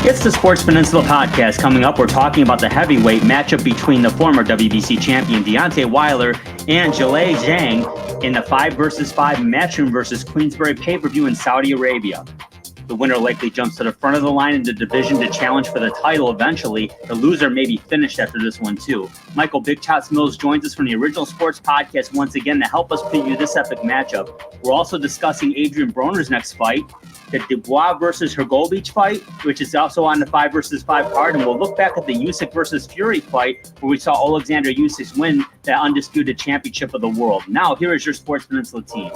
It's the Sports Peninsula podcast. Coming up, we're talking about the heavyweight matchup between the former WBC champion Deontay Wilder and Zhilei Zhang in the 5 vs. 5 Matchroom versus Queensberry pay-per-view in Saudi Arabia. The winner likely jumps to the front of the line in the division to challenge for the title eventually. The loser may be finished after this one, too. Michael Big Chops Mills joins us from the Original Sports Podcast once again to help us preview this epic matchup. We're also discussing Adrian Broner's next fight, the Dubois versus Hrgovic fight, which is also on the 5 vs. 5 card, and we'll look back at the Usyk versus Fury fight, where we saw Oleksandr Usyk win the Undisputed Championship of the world. Now, here is your Sports Peninsula team.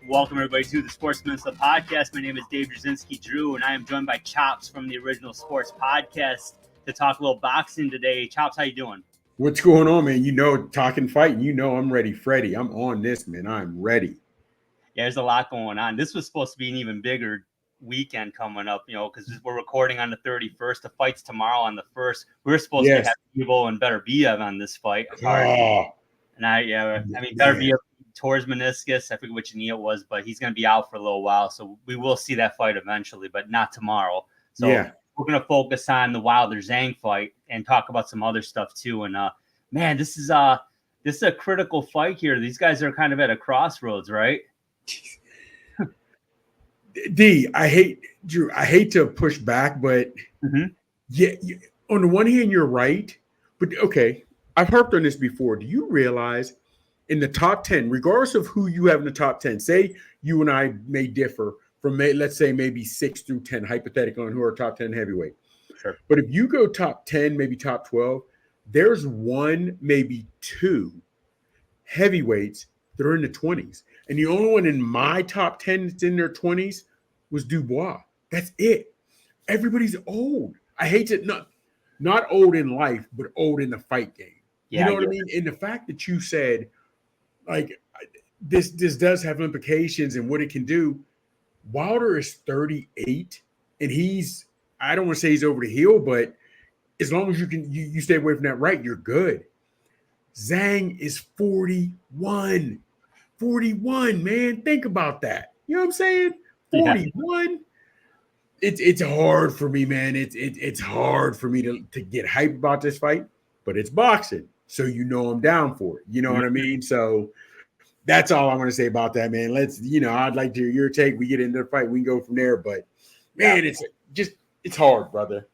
Welcome, everybody, to the Sports Peninsula Podcast. My name is Dave Drzinski Drew, and I am joined by Chops from the Original Sports Podcast to talk a little boxing today. Chops, how you doing? What's going on, man? You know, talking fight, you know I'm ready, Freddie. I'm on this, man. I'm ready. Yeah, there's a lot going on. This was supposed to be an even bigger weekend coming up, you know, because we're recording on the 31st. The fight's tomorrow on the 1st. We're supposed to have Evo and Better Biev on this fight. And Better Biev towards meniscus. I forget which knee it was, but he's going to be out for a little while. So we will see that fight eventually, but not tomorrow. So we're going to focus on the Wilder Zhang fight and talk about some other stuff too. And man, this is a critical fight here. These guys are kind of at a crossroads, right? I hate to push back, but yeah, on the one hand, you're right. But okay, I've harped on this before. Do you realize in the top 10, regardless of who you have in the top 10, say you and I may differ from, let's say, maybe 6 through 10, hypothetically, on who are top 10 heavyweight. Sure. But if you go top 10, maybe top 12, there's one, maybe two heavyweights that are in the 20s. And the only one in my top 10 that's in their 20s was Dubois. That's it. Everybody's old. I hate to not old in life, but old in the fight game. Yeah, you know what I mean? And the fact that you said, like, this does have implications and what it can do. Wilder is 38, and I don't want to say he's over the hill, but as long as you stay away from that right, you're good. Zhang is 41. 41, man. Think about that. You know what I'm saying? 41. Yeah. It's hard for me, man. It's hard for me to get hyped about this fight, but it's boxing. So you know I'm down for it. You know what I mean? So that's all I'm going to say about that, man. I'd like to hear your take. We get into the fight, we can go from there. But man, it's hard, brother.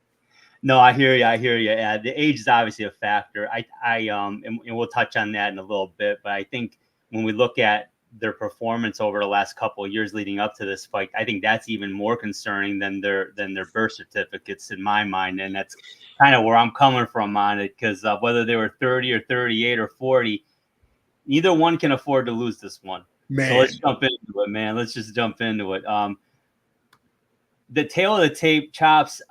No, I hear you. Yeah, the age is obviously a factor. And we'll touch on that in a little bit. But I think when we look at their performance over the last couple of years leading up to this fight, I think that's even more concerning than their birth certificates in my mind. And that's kind of where I'm coming from on it, because whether they were 30 or 38 or 40, neither one can afford to lose this one. Man. So let's jump into it, man. Let's just jump into it. The tail of the tape, Chops,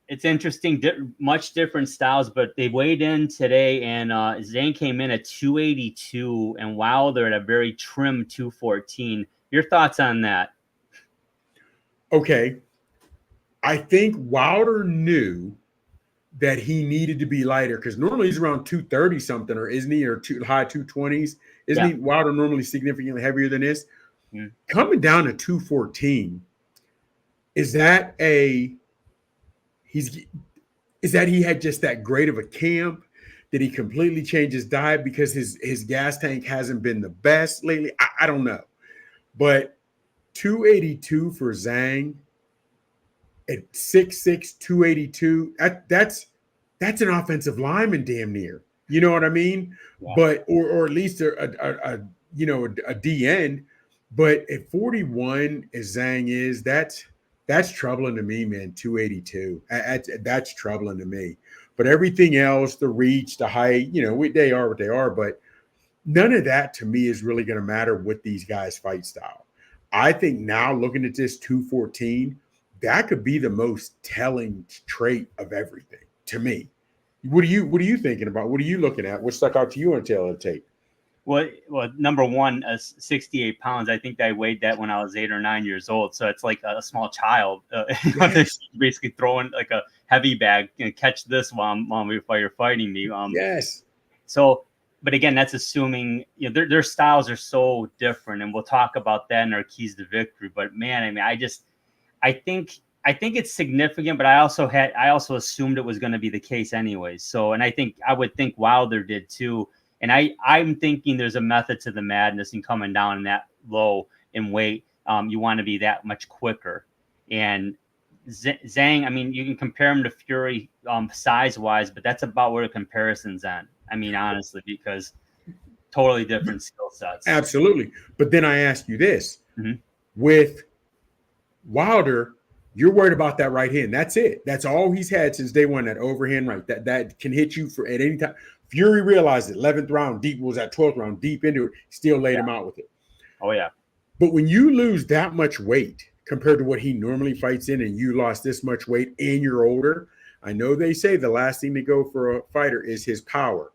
it's interesting, much different styles, but they weighed in today, and Zhang came in at 282, and Wilder at a very trim 214. Your thoughts on that? Okay. I think Wilder knew that he needed to be lighter, because normally he's around 230 something, or isn't he, or high 220s? Isn't he? Wilder normally significantly heavier than this. Coming down to 214, is that he had just that great of a camp? Did he completely change his diet because his gas tank hasn't been the best lately? I don't know. But 282 for Zhang at 6'6", 282, that's an offensive lineman damn near. You know what I mean? Yeah. But or at least a D end. But at 41, as Zhang is, that's troubling to me, man. 282. That's troubling to me. But everything else, the reach, the height, they are what they are. But none of that to me is really going to matter with these guys' fight style. I think now looking at this 214, that could be the most telling trait of everything to me. What are you thinking about? What are you looking at? What stuck out to you on the tail of the tape? Well, number one, 68 pounds. I think I weighed that when I was 8 or 9 years old. So it's like a small child. Basically throwing like a heavy bag. Catch this while you're fighting me. Yes. So, but again, that's assuming their styles are so different, and we'll talk about that in our keys to victory. But man, I think I think it's significant, but I also assumed it was going to be the case anyways. So, and I would think Wilder did too. And I'm thinking there's a method to the madness in coming down that low in weight. You want to be that much quicker. And Zhang, I mean, you can compare him to Fury size wise, but that's about where the comparison's end. I mean, honestly, because totally different skill sets. Absolutely. But then I ask you this, Mhm. with Wilder, you're worried about that right hand. That's it. That's all he's had since day one, that overhand right. That can hit you for at any time. Fury realized it. 11th round, deep was that 12th round, deep into it, still laid him out with it. Oh, yeah. But when you lose that much weight compared to what he normally fights in, and you lost this much weight and you're older, I know they say the last thing to go for a fighter is his power.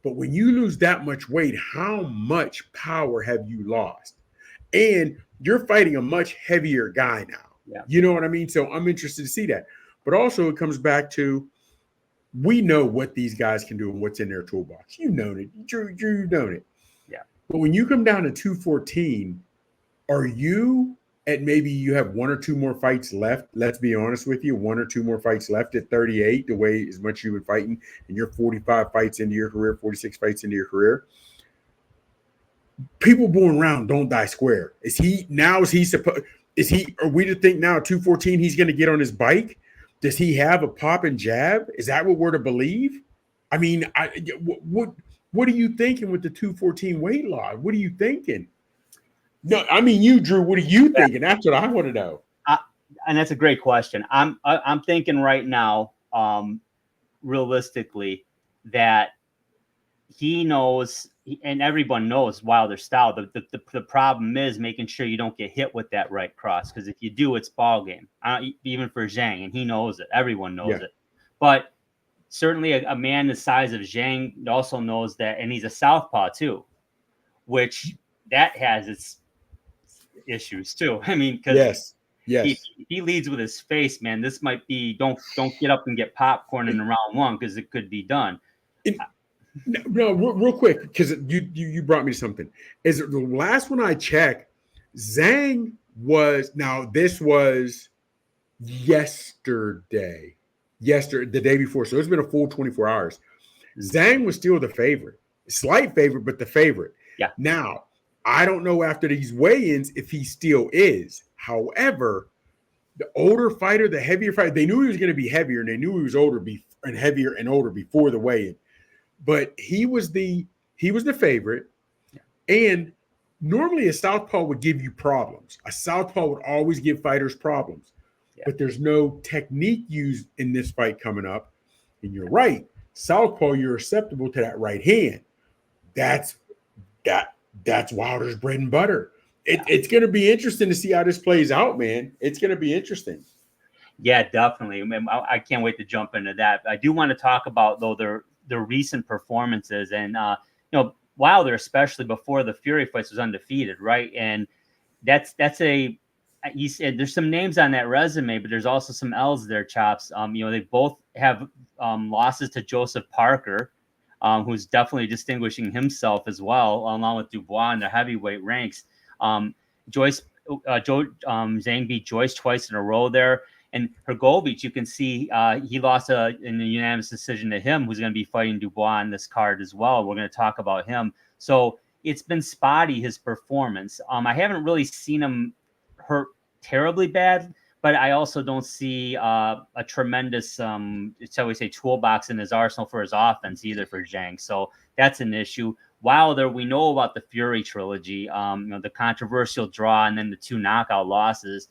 But when you lose that much weight, how much power have you lost? And you're fighting a much heavier guy now. Yeah. You know what I mean? So I'm interested to see that. But also it comes back to, we know what these guys can do and what's in their toolbox. You've known it. You've known it. Yeah. But when you come down to 214, are you at maybe you have one or two more fights left? Let's be honest with you, one or two more fights left at 38, the way as much you've been fighting, and you're 45 fights into your career, 46 fights into your career. People born around don't die square. Are we to think now at 214 he's going to get on his bike? Does he have a pop and jab? Is that what we're to believe? I mean, what are you thinking with the 214 weight loss? What are you thinking? No, I mean you, Drew. What are you thinking? That's what I want to know. And that's a great question. I'm thinking right now, realistically, that he knows, and everyone knows Wilder's style. The problem is making sure you don't get hit with that right cross, because if you do, it's ball game. Even for Zhang, and he knows it. Everyone knows it. But certainly a man the size of Zhang also knows that, and he's a southpaw too, which that has its issues too. I mean, because he leads with his face, man. This might be don't get up and get popcorn in round one, because it could be done. No, real quick, because you brought me something. Is it the last one I checked? Zhang was, now this was yesterday, the day before, so it's been a full 24 hours. Zhang was still the favorite, slight favorite, but the favorite. Yeah. Now I don't know after these weigh-ins if he still is. However, the older fighter, the heavier fighter, they knew he was going to be heavier, and they knew he was older and heavier and older before the weigh-in. But he was the favorite, and normally a southpaw would give you problems. A southpaw would always give fighters problems, but there's no technique used in this fight coming up. And you're right, southpaw, you're susceptible to that right hand. That's Wilder's bread and butter. It's going to be interesting to see how this plays out, man. It's going to be interesting. Yeah, definitely. I can't wait to jump into that. I do want to talk about though their recent performances, and Wilder, especially before the Fury fights, was undefeated, right? And he said there's some names on that resume, but there's also some L's there, Chops. They both have losses to Joseph Parker, who's definitely distinguishing himself as well, along with Dubois in the heavyweight ranks. Zhang beat Joyce twice in a row there. And Hrgovic, you can see he lost in a unanimous decision to him, who's going to be fighting Dubois on this card as well. We're going to talk about him. So it's been spotty, his performance. I haven't really seen him hurt terribly bad, but I also don't see a tremendous, shall we say, toolbox in his arsenal for his offense either for Zhang. So that's an issue. Wilder, we know about the Fury trilogy, the controversial draw and then the 2 knockout losses.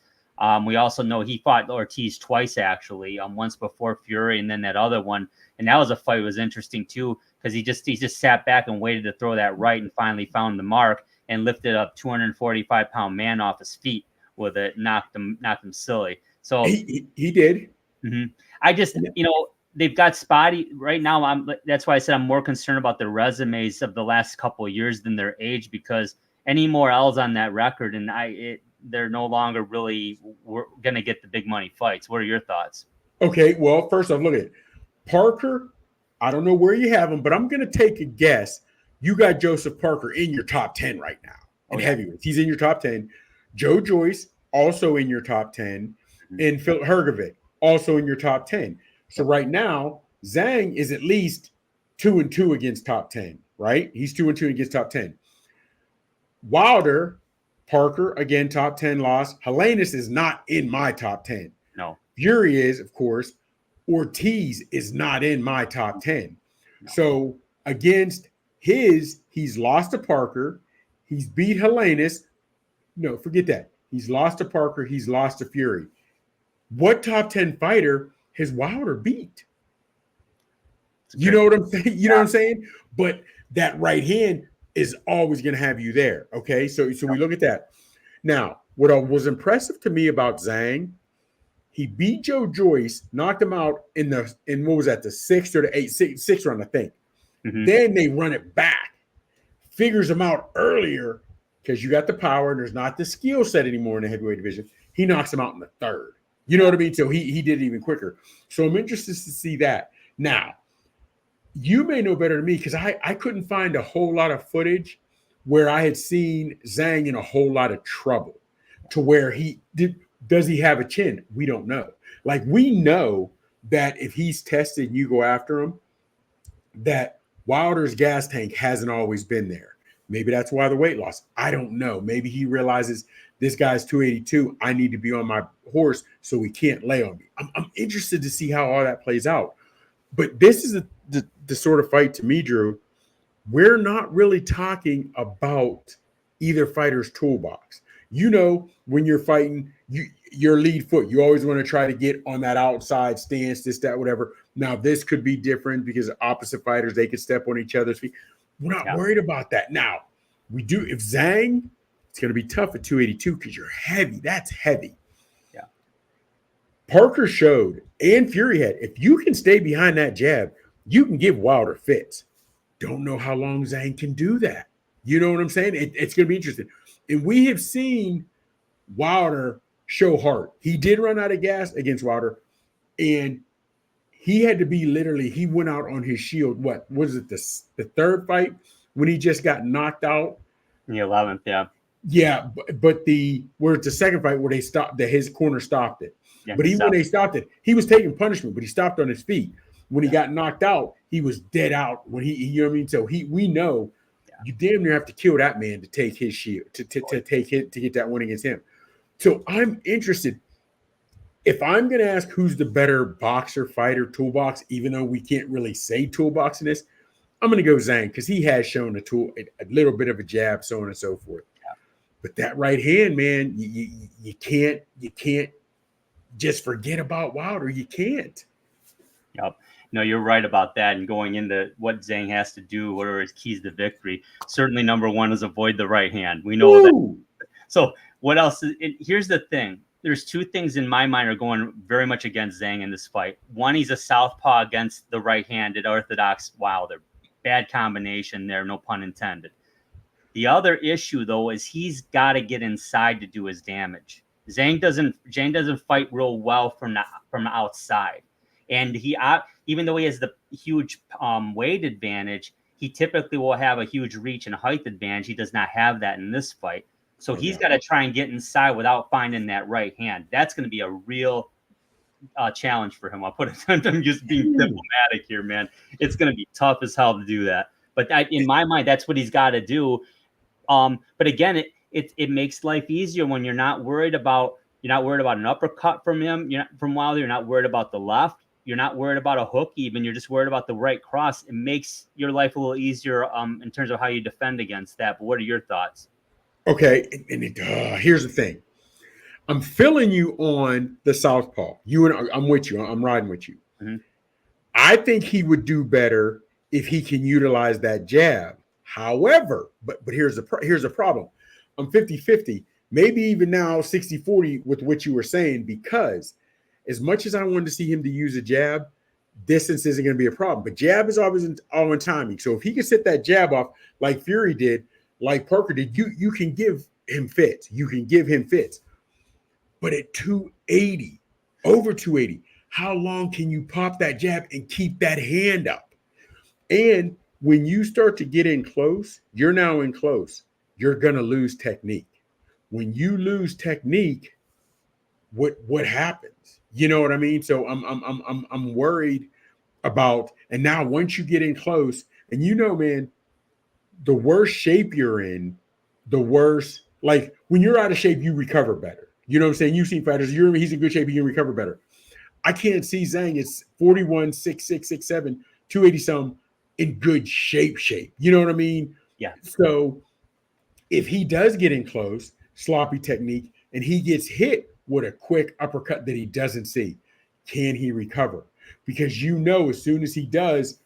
We also know he fought Ortiz twice, actually, once before Fury and then that other one. And that was a fight that was interesting, too, because he just sat back and waited to throw that right and finally found the mark and lifted a 245-pound man off his feet with it, knocked him silly. So he did. Mm-hmm. I just, they've got spotty right now. That's why I said I'm more concerned about the resumes of the last couple of years than their age, because any more L's on that record, and they're no longer really going to get the big money fights. What are your thoughts? Okay, well, first off, look at it. Parker. I don't know where you have him, but I'm going to take a guess. You got Joseph Parker in your top 10 right now in heavyweights. He's in your top 10. Joe Joyce also in your top 10. and Phil Hrgovic also in your top 10. So right now, Zhang is at least 2-2 against top 10, right? He's 2-2 against top 10. Wilder, Parker, again, top 10 loss. Helenius is not in my top 10. No. Fury is, of course. Ortiz is not in my top 10. No. So against he's lost to Parker. He's beat Helenius. No, forget that. He's lost to Parker. He's lost to Fury. What top 10 fighter has Wilder beat? You know what I'm saying? You know what I'm saying? But that right hand is always going to have you there. Okay. So we look at that. Now, what was impressive to me about Zhang, he beat Joe Joyce, knocked him out in what was that, the sixth or the sixth round, I think. Mm-hmm. Then they run it back, figures him out earlier because you got the power and there's not the skill set anymore in the heavyweight division. He knocks him out in the third. You know what I mean? So he did it even quicker. So I'm interested to see that. Now, you may know better than me because I couldn't find a whole lot of footage where I had seen Zhang in a whole lot of trouble to where does he have a chin? We don't know. Like, we know that if he's tested and you go after him, that Wilder's gas tank hasn't always been there. Maybe that's why the weight loss. I don't know. Maybe he realizes this guy's 282. I need to be on my horse so he can't lay on me. I'm interested to see how all that plays out. But this is the sort of fight, to me, Drew, we're not really talking about either fighter's toolbox. You know, when you're fighting, your lead foot, you always want to try to get on that outside stance, this, that, whatever. Now, this could be different because opposite fighters, they could step on each other's feet. We're not worried about that. Now, we do. If Zhang, it's going to be tough at 282 because you're heavy. That's heavy. Yeah. Parker showed, and Fury had, if you can stay behind that jab, you can give Wilder fits. Don't know how long Zhang can do that. You know what I'm saying? It's going to be interesting. And we have seen Wilder show heart. He did run out of gas against Wilder, and he had to be literally, he went out on his shield. What was it, the third fight when he just got knocked out? The 11th, yeah. Yeah, but where's the second fight where they stopped, that his corner stopped it. Yeah, but when they stopped it, he was taking punishment, but he stopped on his feet. When he got knocked out, he was dead out. When he you know what I mean? So we know you damn near have to kill that man to take his shield, to get that win against him. So I'm interested. If I'm going to ask who's the better boxer, fighter, toolbox, even though we can't really say toolbox in this, I'm going to go Zhang because he has shown a little bit of a jab, so on and so forth. Yeah. But that right hand, man, you can't just forget about Wilder. You can't. Yep. No, you're right about that. And going into what Zhang has to do, what are his keys to victory? Certainly, number one is avoid the right hand. We know that. So, what else? Here's the thing. There's two things in my mind are going very much against Zhang in this fight. One, he's a southpaw against the right-handed orthodox Wilder. Bad combination there, no pun intended. The other issue, though, is he's got to get inside to do his damage. Zhang doesn't fight real well from the outside. And he, even though he has the huge weight advantage, he typically will have a huge reach and height advantage. He does not have that in this fight. So he's got to try and get inside without finding that right hand. That's going to be a real challenge for him. I'll put it. I'm just being diplomatic here, man. It's going to be tough as hell to do that. But in my mind, that's what he's got to do. But again, it makes life easier when you're not worried about an uppercut from him. From Wilder. You're not worried about the left. You're not worried about a hook even. You're just worried about the right cross. It makes your life a little easier in terms of how you defend against that. But what are your thoughts? Okay, and here's the thing. I'm feeling you on the southpaw. I'm with you. I'm riding with you. Mm-hmm. I think he would do better if he can utilize that jab. However, but here's a problem. I'm 50-50, maybe even now 60-40 with what you were saying, because as much as I wanted to see him to use a jab, distance isn't going to be a problem. But jab is always all in timing. So if he can set that jab off like Fury did, like Parker did, you can give him fits. You can give him fits. But at 280, over 280, how long can you pop that jab and keep that hand up? And when you start to get in close, you're now in close. You're going to lose technique. When you lose technique, what happens. You know what I mean? So I'm worried about, and now once you get in close, and man, the worse shape you're in, the worse, like when you're out of shape, you recover better. You know what I'm saying? You've seen fighters, he's in good shape, he can recover better. I can't see Zhang. It's 41, 6'6", 6'7", 280 some in good shape. You know what I mean? Yeah. So if he does get in close, sloppy technique, and he gets hit with a quick uppercut that he doesn't see, can he recover? Because as soon as he does,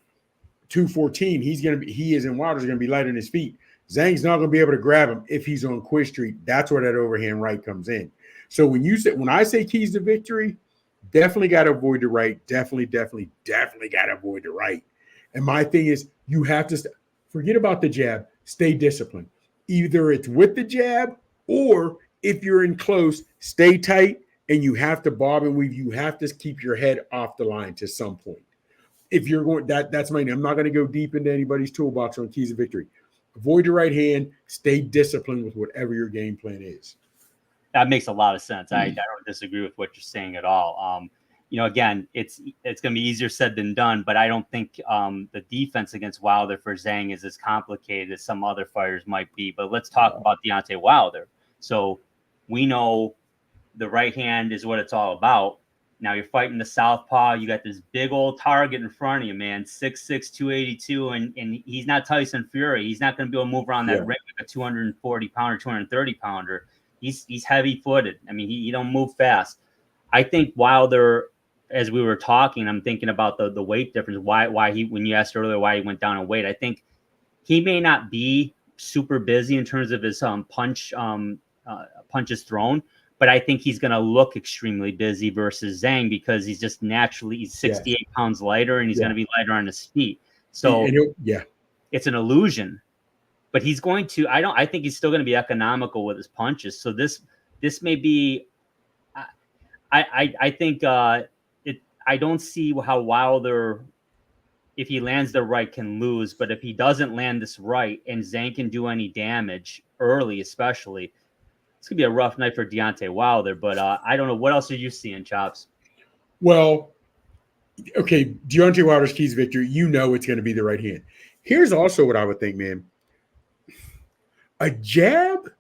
214, he is in Wilder's going to be light on his feet. Zhang's not going to be able to grab him if he's on Quick Street. That's where that overhand right comes in. So when I say keys to victory, definitely got to avoid the right. Definitely got to avoid the right. And my thing is, you have to forget about the jab. Stay disciplined. Either it's with the jab, or if you're in close, stay tight, and you have to bob and weave. You have to keep your head off the line to some point. If you're going, that's my name. I'm not going to go deep into anybody's toolbox on keys of victory. Avoid your right hand. Stay disciplined with whatever your game plan is. That makes a lot of sense. I don't disagree with what you're saying at all. Again, it's going to be easier said than done, but I don't think the defense against Wilder for Zhang is as complicated as some other fighters might be. But let's talk about Deontay Wilder. So we know the right hand is what it's all about. Now you're fighting the southpaw. You got this big old target in front of you, man. 6'6", 282, and he's not Tyson Fury. He's not going to be able to move around that ring like a 240-pounder, 230-pounder. He's heavy-footed. I mean, he don't move fast. I think Wilder, as we were talking, I'm thinking about the weight difference. Why he, when you asked earlier why he went down in weight, I think he may not be super busy in terms of his punches thrown, but I think he's going to look extremely busy versus Zhang because he's just naturally, he's 68 pounds lighter and he's going to be lighter on his feet. So it's an illusion, but he's going to, I think he's still going to be economical with his punches. So this may be, I think I don't see how Wilder, if he lands the right, can lose, but if he doesn't land this right and Zhang can do any damage early, especially, it's going to be a rough night for Deontay Wilder, but I don't know. What else are you seeing, Chops? Well, okay, Deontay Wilder's keys victory, it's going to be the right hand. Here's also what I would think, man. A jab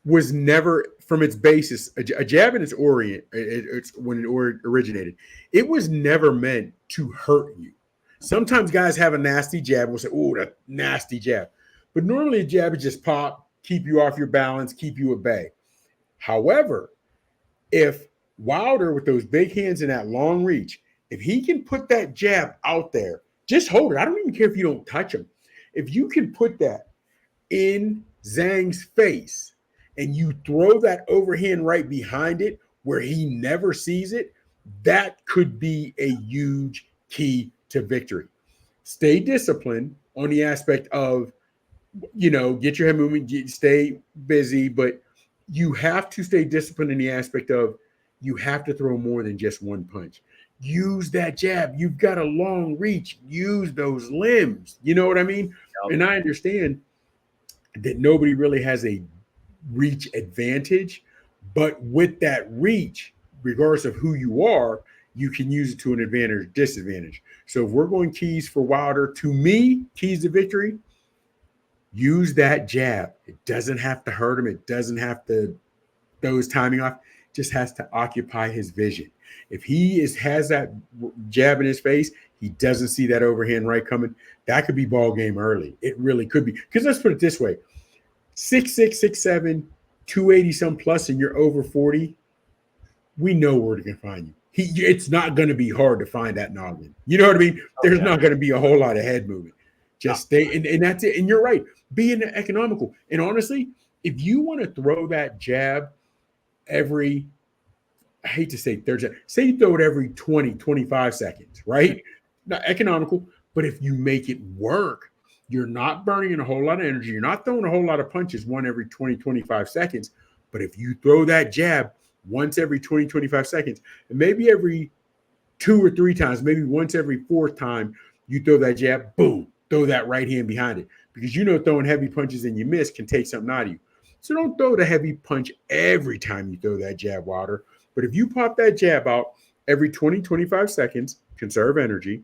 was never, from its basis, a jab in its it's when it originated, it was never meant to hurt you. Sometimes guys have a nasty jab and will say, oh, that nasty jab. But normally a jab is just pop, keep you off your balance, keep you at bay. However, if Wilder, with those big hands and that long reach, if he can put that jab out there, just hold it. I don't even care if you don't touch him. If you can put that in Zhang's face and you throw that overhand right behind it where he never sees it, that could be a huge key to victory. Stay disciplined on the aspect of, get your head moving, stay busy, but you have to stay disciplined in the aspect of you have to throw more than just one punch. Use that jab. You've got a long reach. Use those limbs. You know what I mean? Yep. And I understand that nobody really has a reach advantage, but with that reach, regardless of who you are, you can use it to an advantage or disadvantage. So if we're going keys for Wilder, to me, keys to victory, use that jab. It doesn't have to hurt him. It doesn't have to throw his timing off. It just has to occupy his vision. If he has that jab in his face, he doesn't see that overhand right coming, that could be ball game early. It really could be. Because let's put it this way. 6'6", 6'7", 280 some plus, and you're over 40, we know where to find you. It's not going to be hard to find that noggin. You know what I mean? There's not going to be a whole lot of head movement. Just stay, and that's it. And you're right. Being economical. And honestly, if you want to throw that jab every, I hate to say third jab, say you throw it every 20, 25 seconds, right? Not economical, but if you make it work, you're not burning a whole lot of energy. You're not throwing a whole lot of punches one every 20, 25 seconds. But if you throw that jab once every 20, 25 seconds, and maybe every 2 or 3 times, maybe once every 4th time you throw that jab, boom, throw that right hand behind it. Because throwing heavy punches and you miss can take something out of you. So don't throw the heavy punch every time you throw that jab, Wilder. But if you pop that jab out every 20, 25 seconds, conserve energy.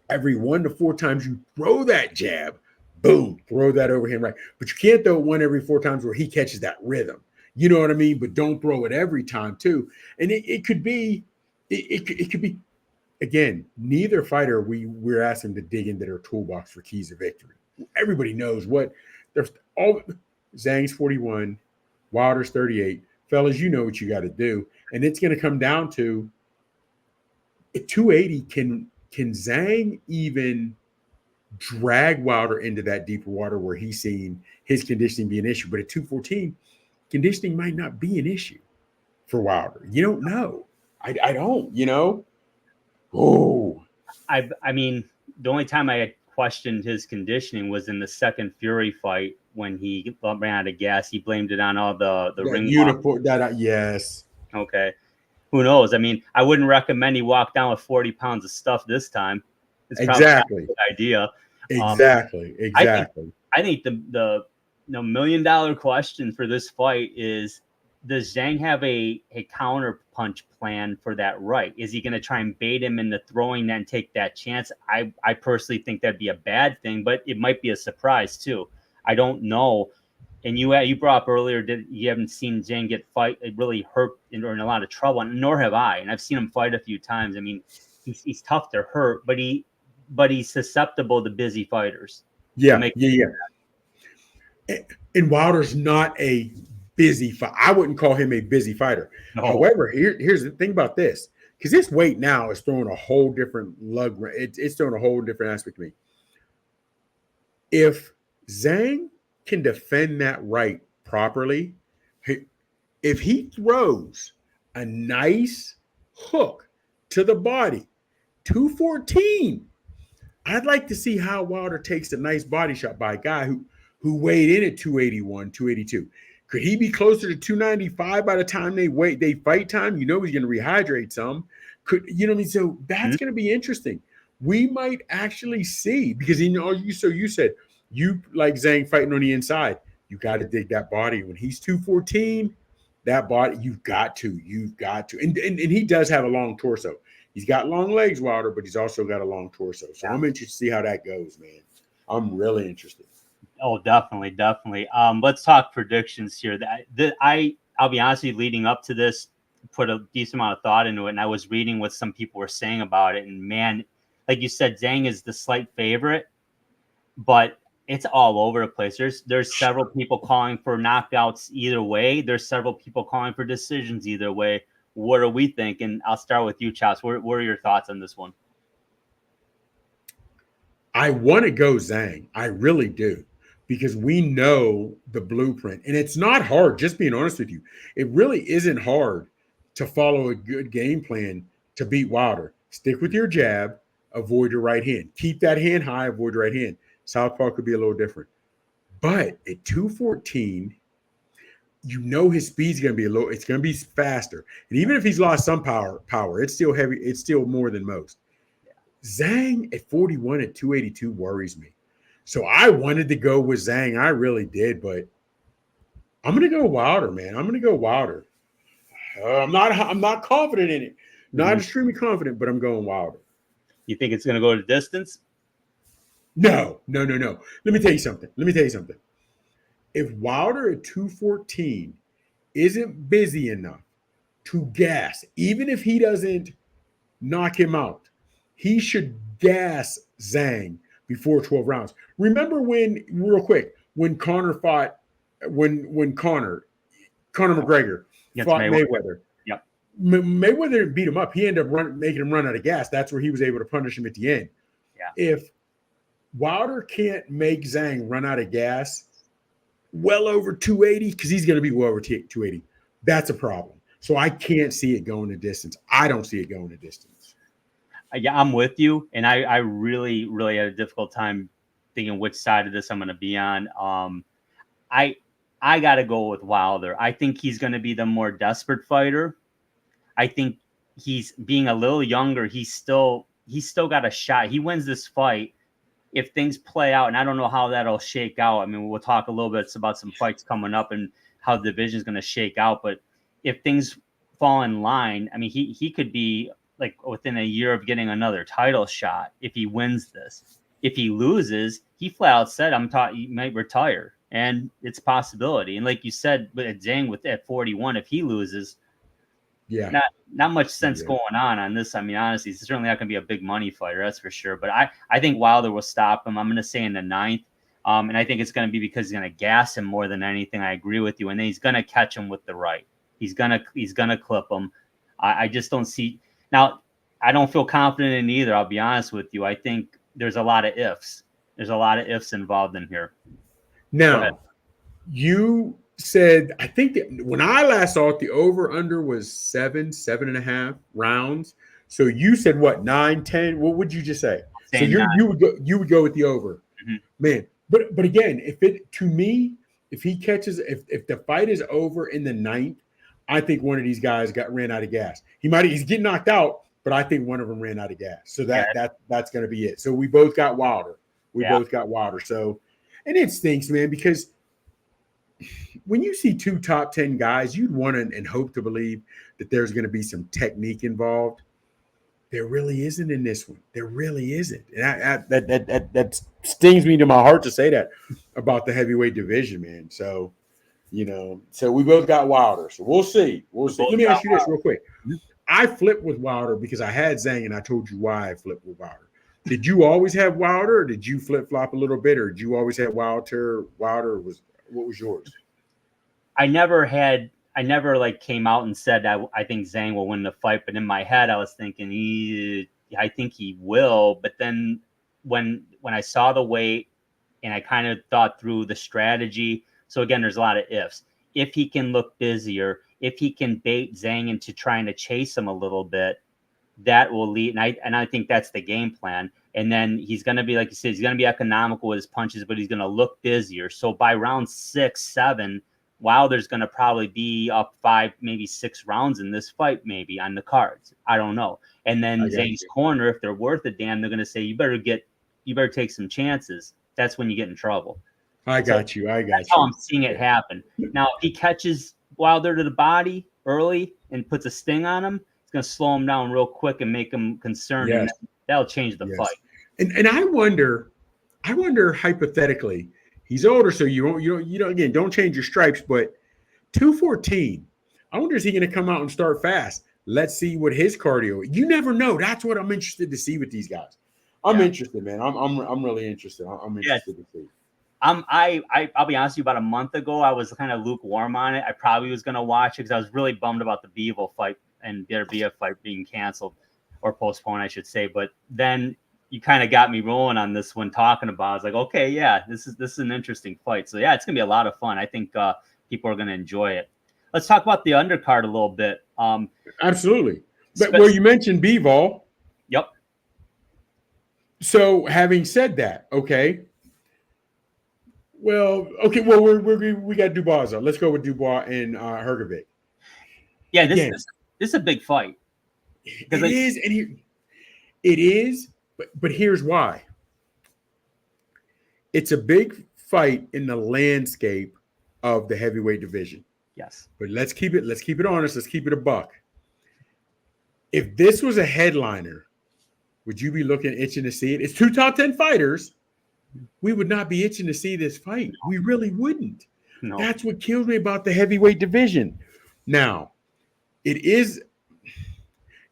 Every 1 to 4 times you throw that jab, boom, throw that overhand right. But you can't throw one every 4 times where he catches that rhythm. You know what I mean? But don't throw it every time too. And it could be, it could be, again, neither fighter we're asking to dig into their toolbox for keys of victory. Everybody knows what there's all. Zhang's 41, Wilder's 38. Fellas, you know what you got to do. And it's going to come down to at 280, can Zhang even drag Wilder into that deeper water where he's seen his conditioning be an issue? But at 214, conditioning might not be an issue for Wilder. You don't know. I don't, you know. Oh. I mean, the only time I had questioned his conditioning was in the second Fury fight when he ran out of gas. He blamed it on all the ring uniform. Yes. Okay. Who knows? I mean, I wouldn't recommend he walk down with 40 pounds of stuff this time. It's probably exactly not a good idea. Exactly. I think the $1 million question for this fight is, does Zhang have a counter punch plan for that right? Is he going to try and bait him into throwing that and take that chance? I personally think that'd be a bad thing, but it might be a surprise too. I don't know. And you brought up earlier that you haven't seen Zhang get really hurt or in a lot of trouble, nor have I. And I've seen him fight a few times. I mean, he's tough to hurt, but he's susceptible to busy fighters. Yeah. And Wilder's not a busy fight. I wouldn't call him a busy fighter. No. However, here's the thing about this, because this weight now is throwing a whole different lug. It's throwing a whole different aspect to me. If Zhang can defend that right properly, if he throws a nice hook to the body, 214, I'd like to see how Wilder takes a nice body shot by a guy who weighed in at 281, 282. Could he be closer to 295 by the time they fight time? You know he's going to rehydrate some. You know what I mean? So that's going to be interesting. We might actually see, because you said you like Zhang fighting on the inside. You got to dig that body. When he's 214, that body, you've got to. And he does have a long torso. He's got long legs, Wilder, but he's also got a long torso. So I'm interested to see how that goes, man. I'm really interested. Oh, definitely. Let's talk predictions here. I'll be honest with you, leading up to this, put a decent amount of thought into it, and I was reading what some people were saying about it. And man, like you said, Zhang is the slight favorite, but it's all over the place. There's several people calling for knockouts either way. There's several people calling for decisions either way. What are we thinking? I'll start with you, Chops. What are your thoughts on this one? I want to go Zhang. I really do. Because we know the blueprint. And it's not hard, just being honest with you. It really isn't hard to follow a good game plan to beat Wilder. Stick with your jab, avoid your right hand. Keep that hand high, avoid your right hand. Southpaw could be a little different. But at 214, you know his speed's going to be it's going to be faster. And even if he's lost some power, it's still heavy. It's still more than most. Zhang at 41 at 282 worries me. So I wanted to go with Zhang. I really did, but I'm going to go Wilder, man. I'm going to go Wilder. I'm not confident in it. Not extremely confident, but I'm going Wilder. You think it's going to go to distance? No. Let me tell you something. If Wilder at 214 isn't busy enough to gas, even if he doesn't knock him out, he should gas Zhang before 12 rounds. Remember when Conor fought, when Conor McGregor fought Mayweather. Yep. Mayweather didn't beat him up. He ended up making him run out of gas. That's where he was able to punish him at the end. Yeah. If Wilder can't make Zhang run out of gas well over 280, because he's going to be well over 280, that's a problem. So I can't see it going to distance. I don't see it going to distance. Yeah, I'm with you, and I really, really had a difficult time thinking which side of this I'm going to be on. I got to go with Wilder. I think he's going to be the more desperate fighter. I think he's being a little younger. He's still got a shot. He wins this fight, if things play out, and I don't know how that'll shake out. I mean, we'll talk a little bit about some fights coming up and how the division is going to shake out. But if things fall in line, I mean, he could be like within a year of getting another title shot if he wins this. If he loses, he flat out said, he might retire. And it's a possibility. And like you said, but Zhang at 41, if he loses, not much sense going on this. I mean, honestly, it's certainly not going to be a big money fighter, that's for sure. But I think Wilder will stop him. I'm going to say in the 9th. And I think it's going to be because he's going to gas him more than anything. I agree with you. And then he's going to catch him with the right. He's going to clip him. I just don't see now. I don't feel confident in either. I'll be honest with you. I think there's a lot of ifs. There's a lot of ifs involved in here. Now, you said, I think that when I last saw it, the over-under was 7.5 rounds. So you said what, 9, 10? What would you just say? So you would go with the over. Mm-hmm. Man. But again, if the fight is over in the 9th, I think one of these guys ran out of gas. He's getting knocked out, but I think one of them ran out of gas. So that's going to be it. So we both got Wilder. Both got Wilder. So, and it stinks, man, because when you see 2 top 10 guys, you'd want to and hope to believe that there's going to be some technique involved. There really isn't in this one. There really isn't. And that stings me to my heart to say that about the heavyweight division, man. So, so we both got Wilder. So we'll see. Let me ask you this real quick. I flipped with Wilder because I had Zhang, and I told you why I flipped with Wilder. Did you always have Wilder, or did you flip-flop a little bit, or did you always have Wilder? What was yours? I never came out and said I think Zhang will win the fight, but in my head I was thinking I think he will. But then when I saw the weight and I kind of thought through the strategy, so again, there's a lot of ifs. If he can look busier, if he can bait Zhang into trying to chase him a little bit, that will lead. And I think that's the game plan. And then he's going to be, like you said, he's going to be economical with his punches, but he's going to look busier. So by round 6, 7, Wilder's going to probably be up 5, maybe 6 rounds in this fight, maybe on the cards. I don't know. And then Zhang's corner, if they're worth a damn, they're going to say, you better take some chances. That's when you get in trouble. I got you. That's how I'm seeing it happen. Now, if he catches Wilder to the body early and puts a sting on him, it's going to slow him down real quick and make him concerned. Yes. And that'll change the fight. And I wonder hypothetically, he's older, so don't change your stripes, but 214. I wonder, is he going to come out and start fast? Let's see what his cardio. You never know. That's what I'm interested to see with these guys. I'm interested, man. I'm really interested. I'm interested to see. I'll be honest with you. About a month ago, I was kind of lukewarm on it. I probably was going to watch it because I was really bummed about the Bivol fight and Derbiev fight being canceled or postponed, I should say. But then you kind of got me rolling on this one, talking about. I was like, okay, yeah, this is an interesting fight. So yeah, it's gonna be a lot of fun. I think people are gonna enjoy it. Let's talk about the undercard a little bit. Absolutely. But you mentioned Bivol. Yep. So having said that, okay. Well, we got Dubois. Let's go with Dubois and Hrgovic. Yeah, this is a big fight. It is. But here's why. It's a big fight in the landscape of the heavyweight division. Yes. But let's keep it honest. Let's keep it a buck. If this was a headliner, would you be itching to see it? It's 2 top 10 fighters. We would not be itching to see this fight. We really wouldn't. No. That's what kills me about the heavyweight division. Now, is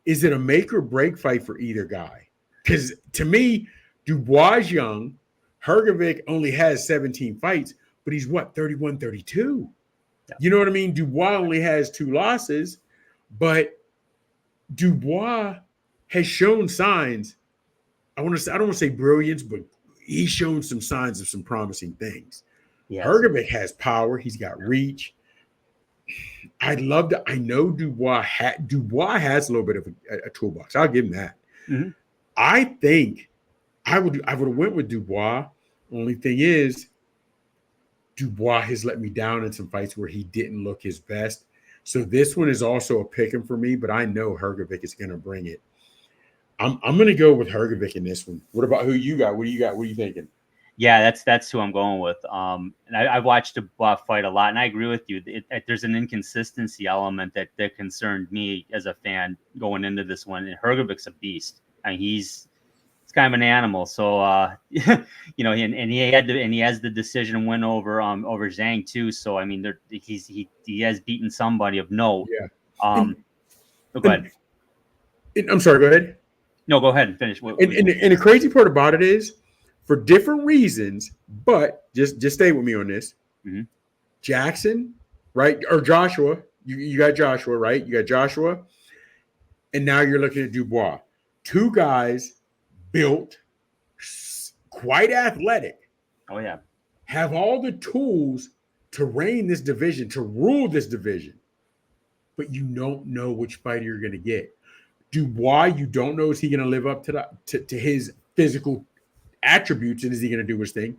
it a make or break fight for either guy? Because to me, Dubois is young. Hrgovic only has 17 fights, but he's 31, 32. Yeah. You know what I mean? Dubois only has 2 losses, but Dubois has shown signs. I don't want to say brilliance, but he's shown some signs of some promising things. Yes. Hrgovic has power. He's got reach. I'd love to. I know Dubois has a little bit of a toolbox. I'll give him that. Mm-hmm. I think I would have went with Dubois. Only thing is, Dubois has let me down in some fights where he didn't look his best. So this one is also a pick 'em for me, but I know Hrgovic is going to bring it. I'm going to go with Hrgovic in this one. What about who you got? What do you got? What are you thinking? Yeah, that's who I'm going with. And I've watched Dubois fight a lot, and I agree with you. There's an inconsistency element that concerned me as a fan going into this one. And Hrgovic's a beast. I mean, he's kind of an animal. So you know, and he has the decision win over Zhang too. So I mean, he has beaten somebody of note. Yeah. Go ahead. I'm sorry. Go ahead. No, go ahead and finish. And the crazy part about it is, for different reasons, but just stay with me on this. Mm-hmm. Jackson, right? Or Joshua. You got Joshua, right? You got Joshua. And now you're looking at Dubois. Two guys built, quite athletic. Oh, yeah. Have all the tools to reign this division, to rule this division. But you don't know which fighter you're going to get. Dubois, you don't know, is he going to live up to his physical attributes, and is he going to do his thing?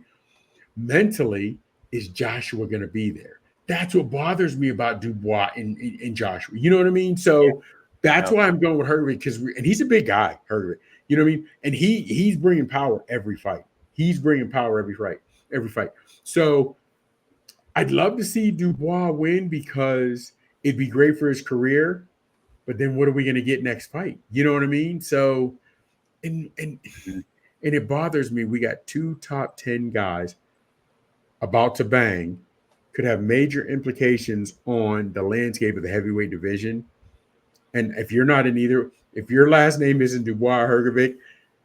Mentally, is Joshua going to be there? That's what bothers me about Dubois and Joshua. You know what I mean? So that's why I'm going with Hrgovic, and he's a big guy, Hrgovic. You know what I mean? And he's bringing power every fight. He's bringing power every fight. So I'd love to see Dubois win because it'd be great for his career. But then what are we going to get next fight? You know what I mean? So, and it bothers me. We got two top 10 guys about to bang, could have major implications on the landscape of the heavyweight division. And if you're not in either, if your last name isn't Dubois or Hrgovic,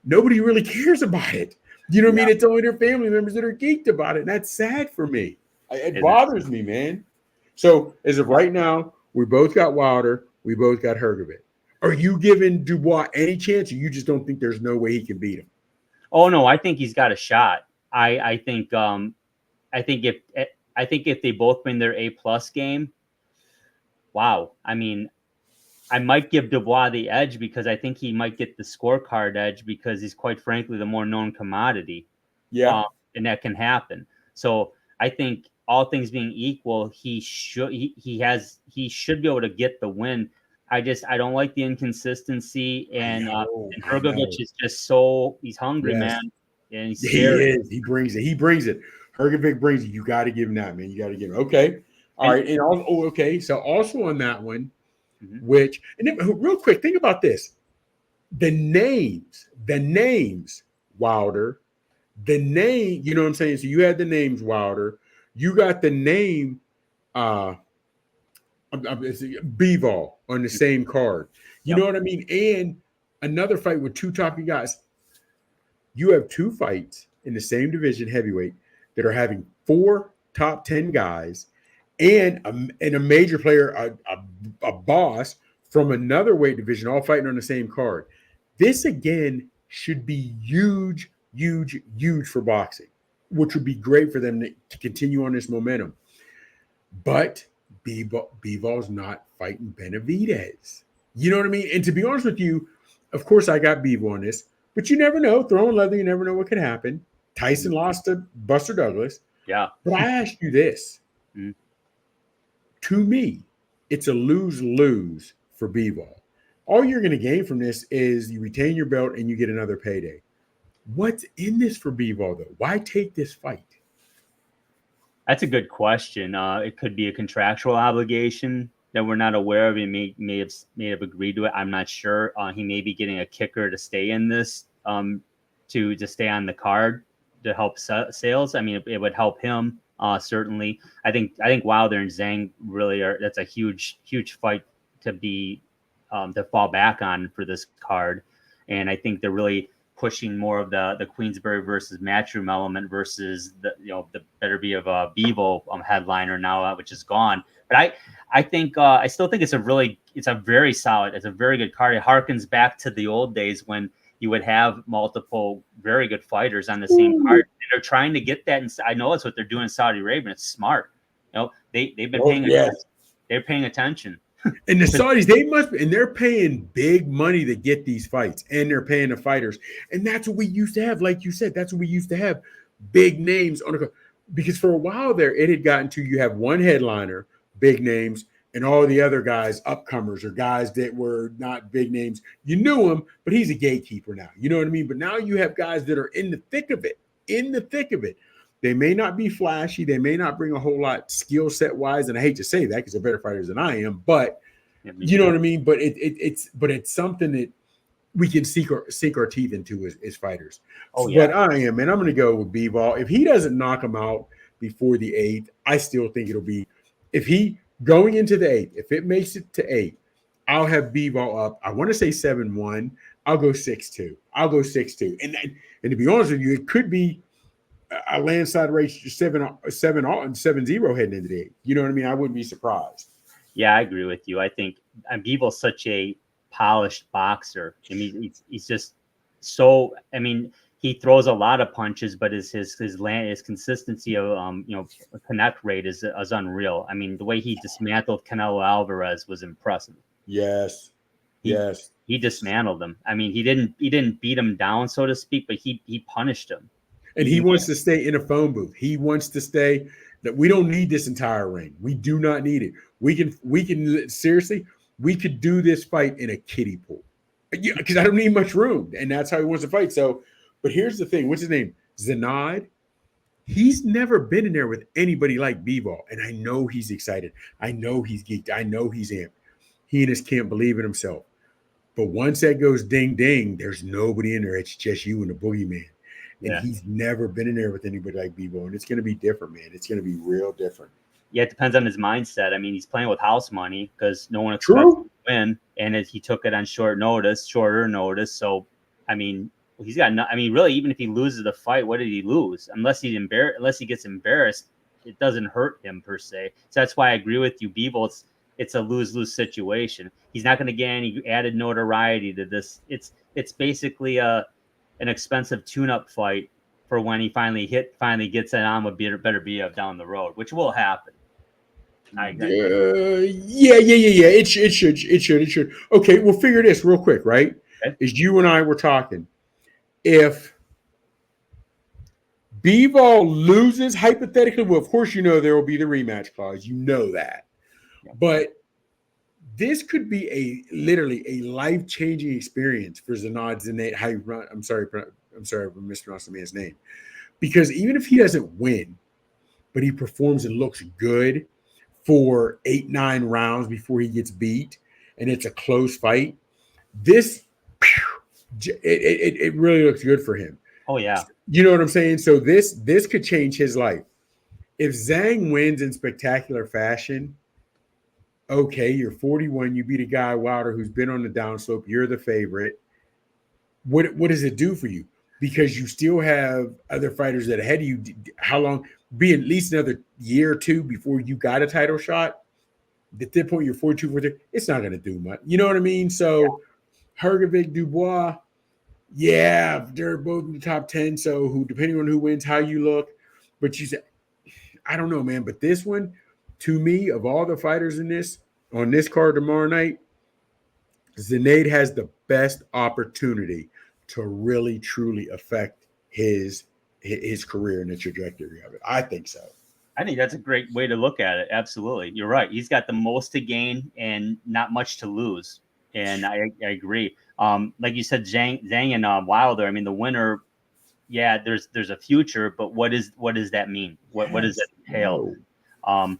nobody really cares about it. You know what I mean? It's only their family members that are geeked about it. And that's sad for me. It bothers me, man. So as of right now, we both got Wilder. We both got Hrgovic. Are you giving Dubois any chance, or you just don't think there's no way he can beat him? Oh no, I think he's got a shot. I think if they both win their A+ game, wow. I mean, I might give Dubois the edge because I think he might get the scorecard edge because he's quite frankly the more known commodity. Yeah, and that can happen. So I think all things being equal, he should be able to get the win. I don't like the inconsistency, and Hrgovic is just he's hungry, man, and he's scary. He brings it. Hrgovic brings it. You got to give him that, man. You got to give him. Okay, all right, and also okay. So also on that one, which and then, real quick, think about this: the names, Wilder, the name. You know what I'm saying? So you had the names Wilder. You got the name Bivol on the same card. You know what I mean? And another fight with two top guys. You have two fights in the same division, heavyweight, that are having 4 top 10 guys and a major player, a boss from another weight division, all fighting on the same card. This, again, should be huge for boxing, which would be great for them to continue on this momentum. But Bivol's not fighting Benavidez. You know what I mean? And to be honest with you, of course I got Bivol on this, but you never know. Throwing leather, you never know what could happen. Tyson lost to Buster Douglas. Yeah. But I ask you this. To me, it's a lose-lose for Bivol. All you're going to gain from this is you retain your belt and you get another payday. What's in this for Bivol, though? Why take this fight? That's a good question. It could be a contractual obligation that we're not aware of. He may have agreed to it. I'm not sure. He may be getting a kicker to stay in this, to stay on the card to help sales. I mean, it would help him certainly. I think Wilder and Zhang really are. That's a huge fight to be to fall back on for this card, and I think they're really pushing more of the Queensberry versus Matchroom element versus the better be of a Bivol headliner now, which is gone. But I think I still think it's a very solid, it's a very good card. It harkens back to the old days when you would have multiple very good fighters on the same card. And they're trying to get that. And I know it's what they're doing in Saudi Arabia. It's smart. They've been paying attention. They're paying attention. And the Saudis, they must be, and they're paying big money to get these fights, and they're paying the fighters. And that's what we used to have. Like you said, that's what we used to have. Big names on the, because for a while there, it had gotten to, you have one headliner, big names, And all the other guys, upcomers, or guys that were not big names, you knew him, but he's a gatekeeper now. You know what I mean? But now you have guys that are in the thick of it, They may not be flashy. They may not bring a whole lot skill set wise. And I hate to say that because they're better fighters than I am, but you know what I mean? But it's something that we can sink our teeth into as fighters. Oh, yeah. But I am, and I'm going to go with Bivol. If he doesn't knock him out before the 8th, I still think it'll be, if he, going into the 8th, if it makes it to 8, I'll have Bivol up. I want to say 7-1. I'll go 6-2. And to be honest with you, it could be a landslide race, 7-0 and 7-0 heading into the 8th. You know what I mean? I wouldn't be surprised. Yeah, I agree with you. I think Bivol's such a polished boxer. I mean, he's just so. I mean, he throws a lot of punches, but his consistency of connect rate is unreal. I mean, the way he dismantled Canelo Alvarez was impressive. Yes. He dismantled him. I mean, he didn't beat him down, so to speak, but he punished him. And he wants to stay in a phone booth. He wants to stay. That we don't need this entire ring. We do not need it. We can seriously. We could do this fight in a kiddie pool, because I don't need much room, and that's how he wants to fight. So, but here's the thing: what's his name? Zanad. He's never been in there with anybody like Bivol, and I know he's excited. I know he's geeked. I know he's amped. He and his can't believe in himself. But once that goes ding ding, there's nobody in there. It's just you and the boogeyman. And he's never been in there with anybody like Bivol, and it's going to be different, man. It's going to be real different. Yeah, it depends on his mindset. I mean, he's playing with house money because no one expects him to win, and he took it on shorter notice. So, I mean, he's got no. I mean, really, even if he loses the fight, what did he lose? Unless he gets embarrassed, it doesn't hurt him per se. So that's why I agree with you, Bivol. It's a lose-lose situation. He's not going to get any added notoriety to this. It's basically an expensive tune-up fight for when he finally gets it on with better be up down the road, which will happen. Yeah. It should. Okay, we'll figure this real quick, right? Okay. As you and I were talking, if Bivol loses, hypothetically, well, of course, there will be the rematch clause. You know that. Yeah. But this could be literally a life-changing experience for Zanad Zanate. I'm sorry for mispronouncing the man's name. Because even if he doesn't win, but he performs and looks good for 8-9 rounds before he gets beat, and it's a close fight, it really looks good for him. Oh, yeah. You know what I'm saying? So this could change his life. If Zhang wins in spectacular fashion, okay, you're 41, you beat a guy, Wilder, who's been on the downslope, you're the favorite. What does it do for you? Because you still have other fighters that ahead of you. How long? Be at least another year or two before you got a title shot. At that point, you're 42, 43. It's not going to do much. You know what I mean? So, Hrgovic, Dubois, they're both in the top 10. So, depending on who wins, how you look. But you said, I don't know, man. But this one, to me, of all the fighters on this card tomorrow night, Zanade has the best opportunity to really, truly affect his career and the trajectory of it. I think so. I think that's a great way to look at it. Absolutely. You're right. He's got the most to gain and not much to lose. And I agree. Like you said, Zhang and Wilder, I mean, the winner, there's a future, but what does that mean? What does it entail? So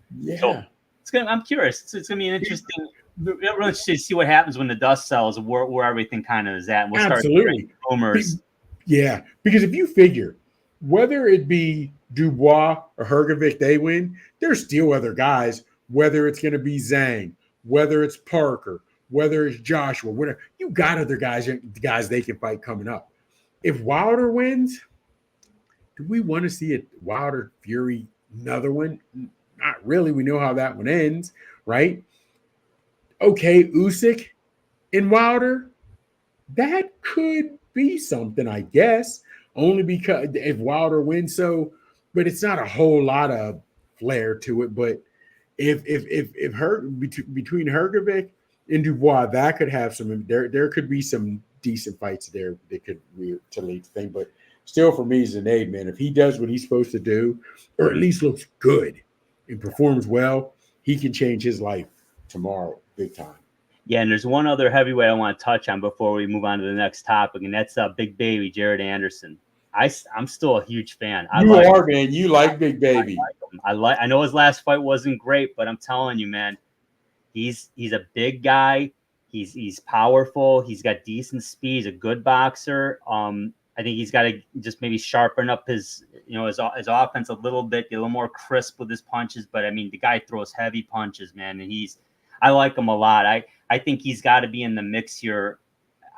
I'm curious. It's going to be an interesting. Really interesting to see what happens when the dust settles, where everything kind of is at. And we'll start hearing rumors. Because if you figure, whether it be Dubois or Hrgovic, they win, there's still other guys, whether it's going to be Zhang, whether it's Parker, whether it's Joshua, whatever. You got other guys they can fight coming up. If Wilder wins, do we want to see a Wilder Fury another one? Not really. We know how that one ends, right? Okay, Usyk and Wilder, that could be something, I guess, only because if Wilder wins, but it's not a whole lot of flair to it. But if between Hrgovic and Dubois, that could have some. There could be some decent fights there that could lead to thing. But still, for me, Zanade, man, if he does what he's supposed to do, or at least looks good and performs well, he can change his life tomorrow, big time. Yeah, and there's one other heavyweight I want to touch on before we move on to the next topic, and that's Big Baby Jared Anderson. I'm still a huge fan. Man. You like Big Baby. I know his last fight wasn't great, but I'm telling you, man, he's a big guy. He's powerful. He's got decent speed. He's a good boxer. I think he's got to just maybe sharpen up his offense a little bit, get a little more crisp with his punches. But I mean, the guy throws heavy punches, man, and I like him a lot. I think he's got to be in the mix here.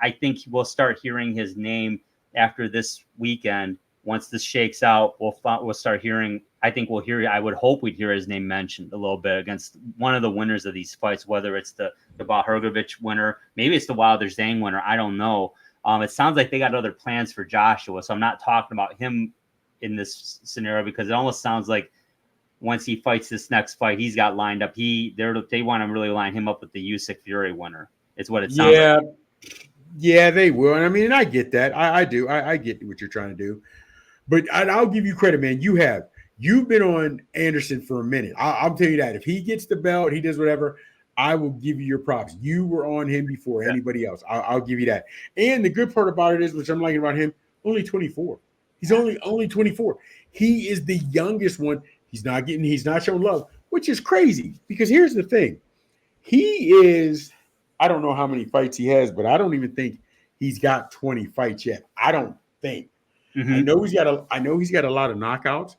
I think we'll start hearing his name after this weekend. Once this shakes out, we'll start hearing. I think we'll hear. I would hope we'd hear his name mentioned a little bit against one of the winners of these fights, whether it's the Hrgovic winner, maybe it's the Wilder Zhang winner. I don't know. It sounds like they got other plans for Joshua, so I'm not talking about him in this scenario because it almost sounds like once he fights this next fight, he's got lined up. They want to really line him up with the Usyk Fury winner. It's what it sounds like. Yeah, they will. And I mean, I get that. I do. I get what you're trying to do. But I'll give you credit, man. You've been on Anderson for a minute. I'll tell you that. If he gets the belt, he does whatever, I will give you your props. You were on him before anybody else. I'll give you that. And the good part about it is, which I'm liking about him, only 24. He's only 24. He is the youngest one. He's not showing love, which is crazy because here's the thing. I don't know how many fights he has, but I don't even think he's got 20 fights yet. I don't think. Mm-hmm. I know he's got a lot of knockouts,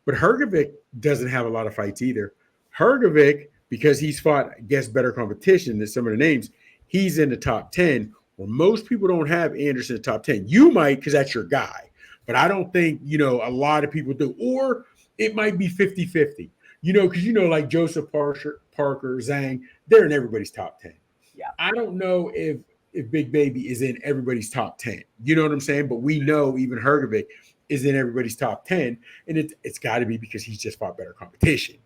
but Hrgovic doesn't have a lot of fights either. Hrgovic, because he's fought against better competition than some of the names, he's in the top 10, where most people don't have Anderson in the top 10. You might, because that's your guy, but I don't think, a lot of people do. Or it might be 50-50, because, like Joseph Parker, Zhang, they're in everybody's top 10. Yeah. I don't know if Big Baby is in everybody's top 10. You know what I'm saying? But we know even Hrgovic is in everybody's top 10, and it's got to be because he's just fought better competition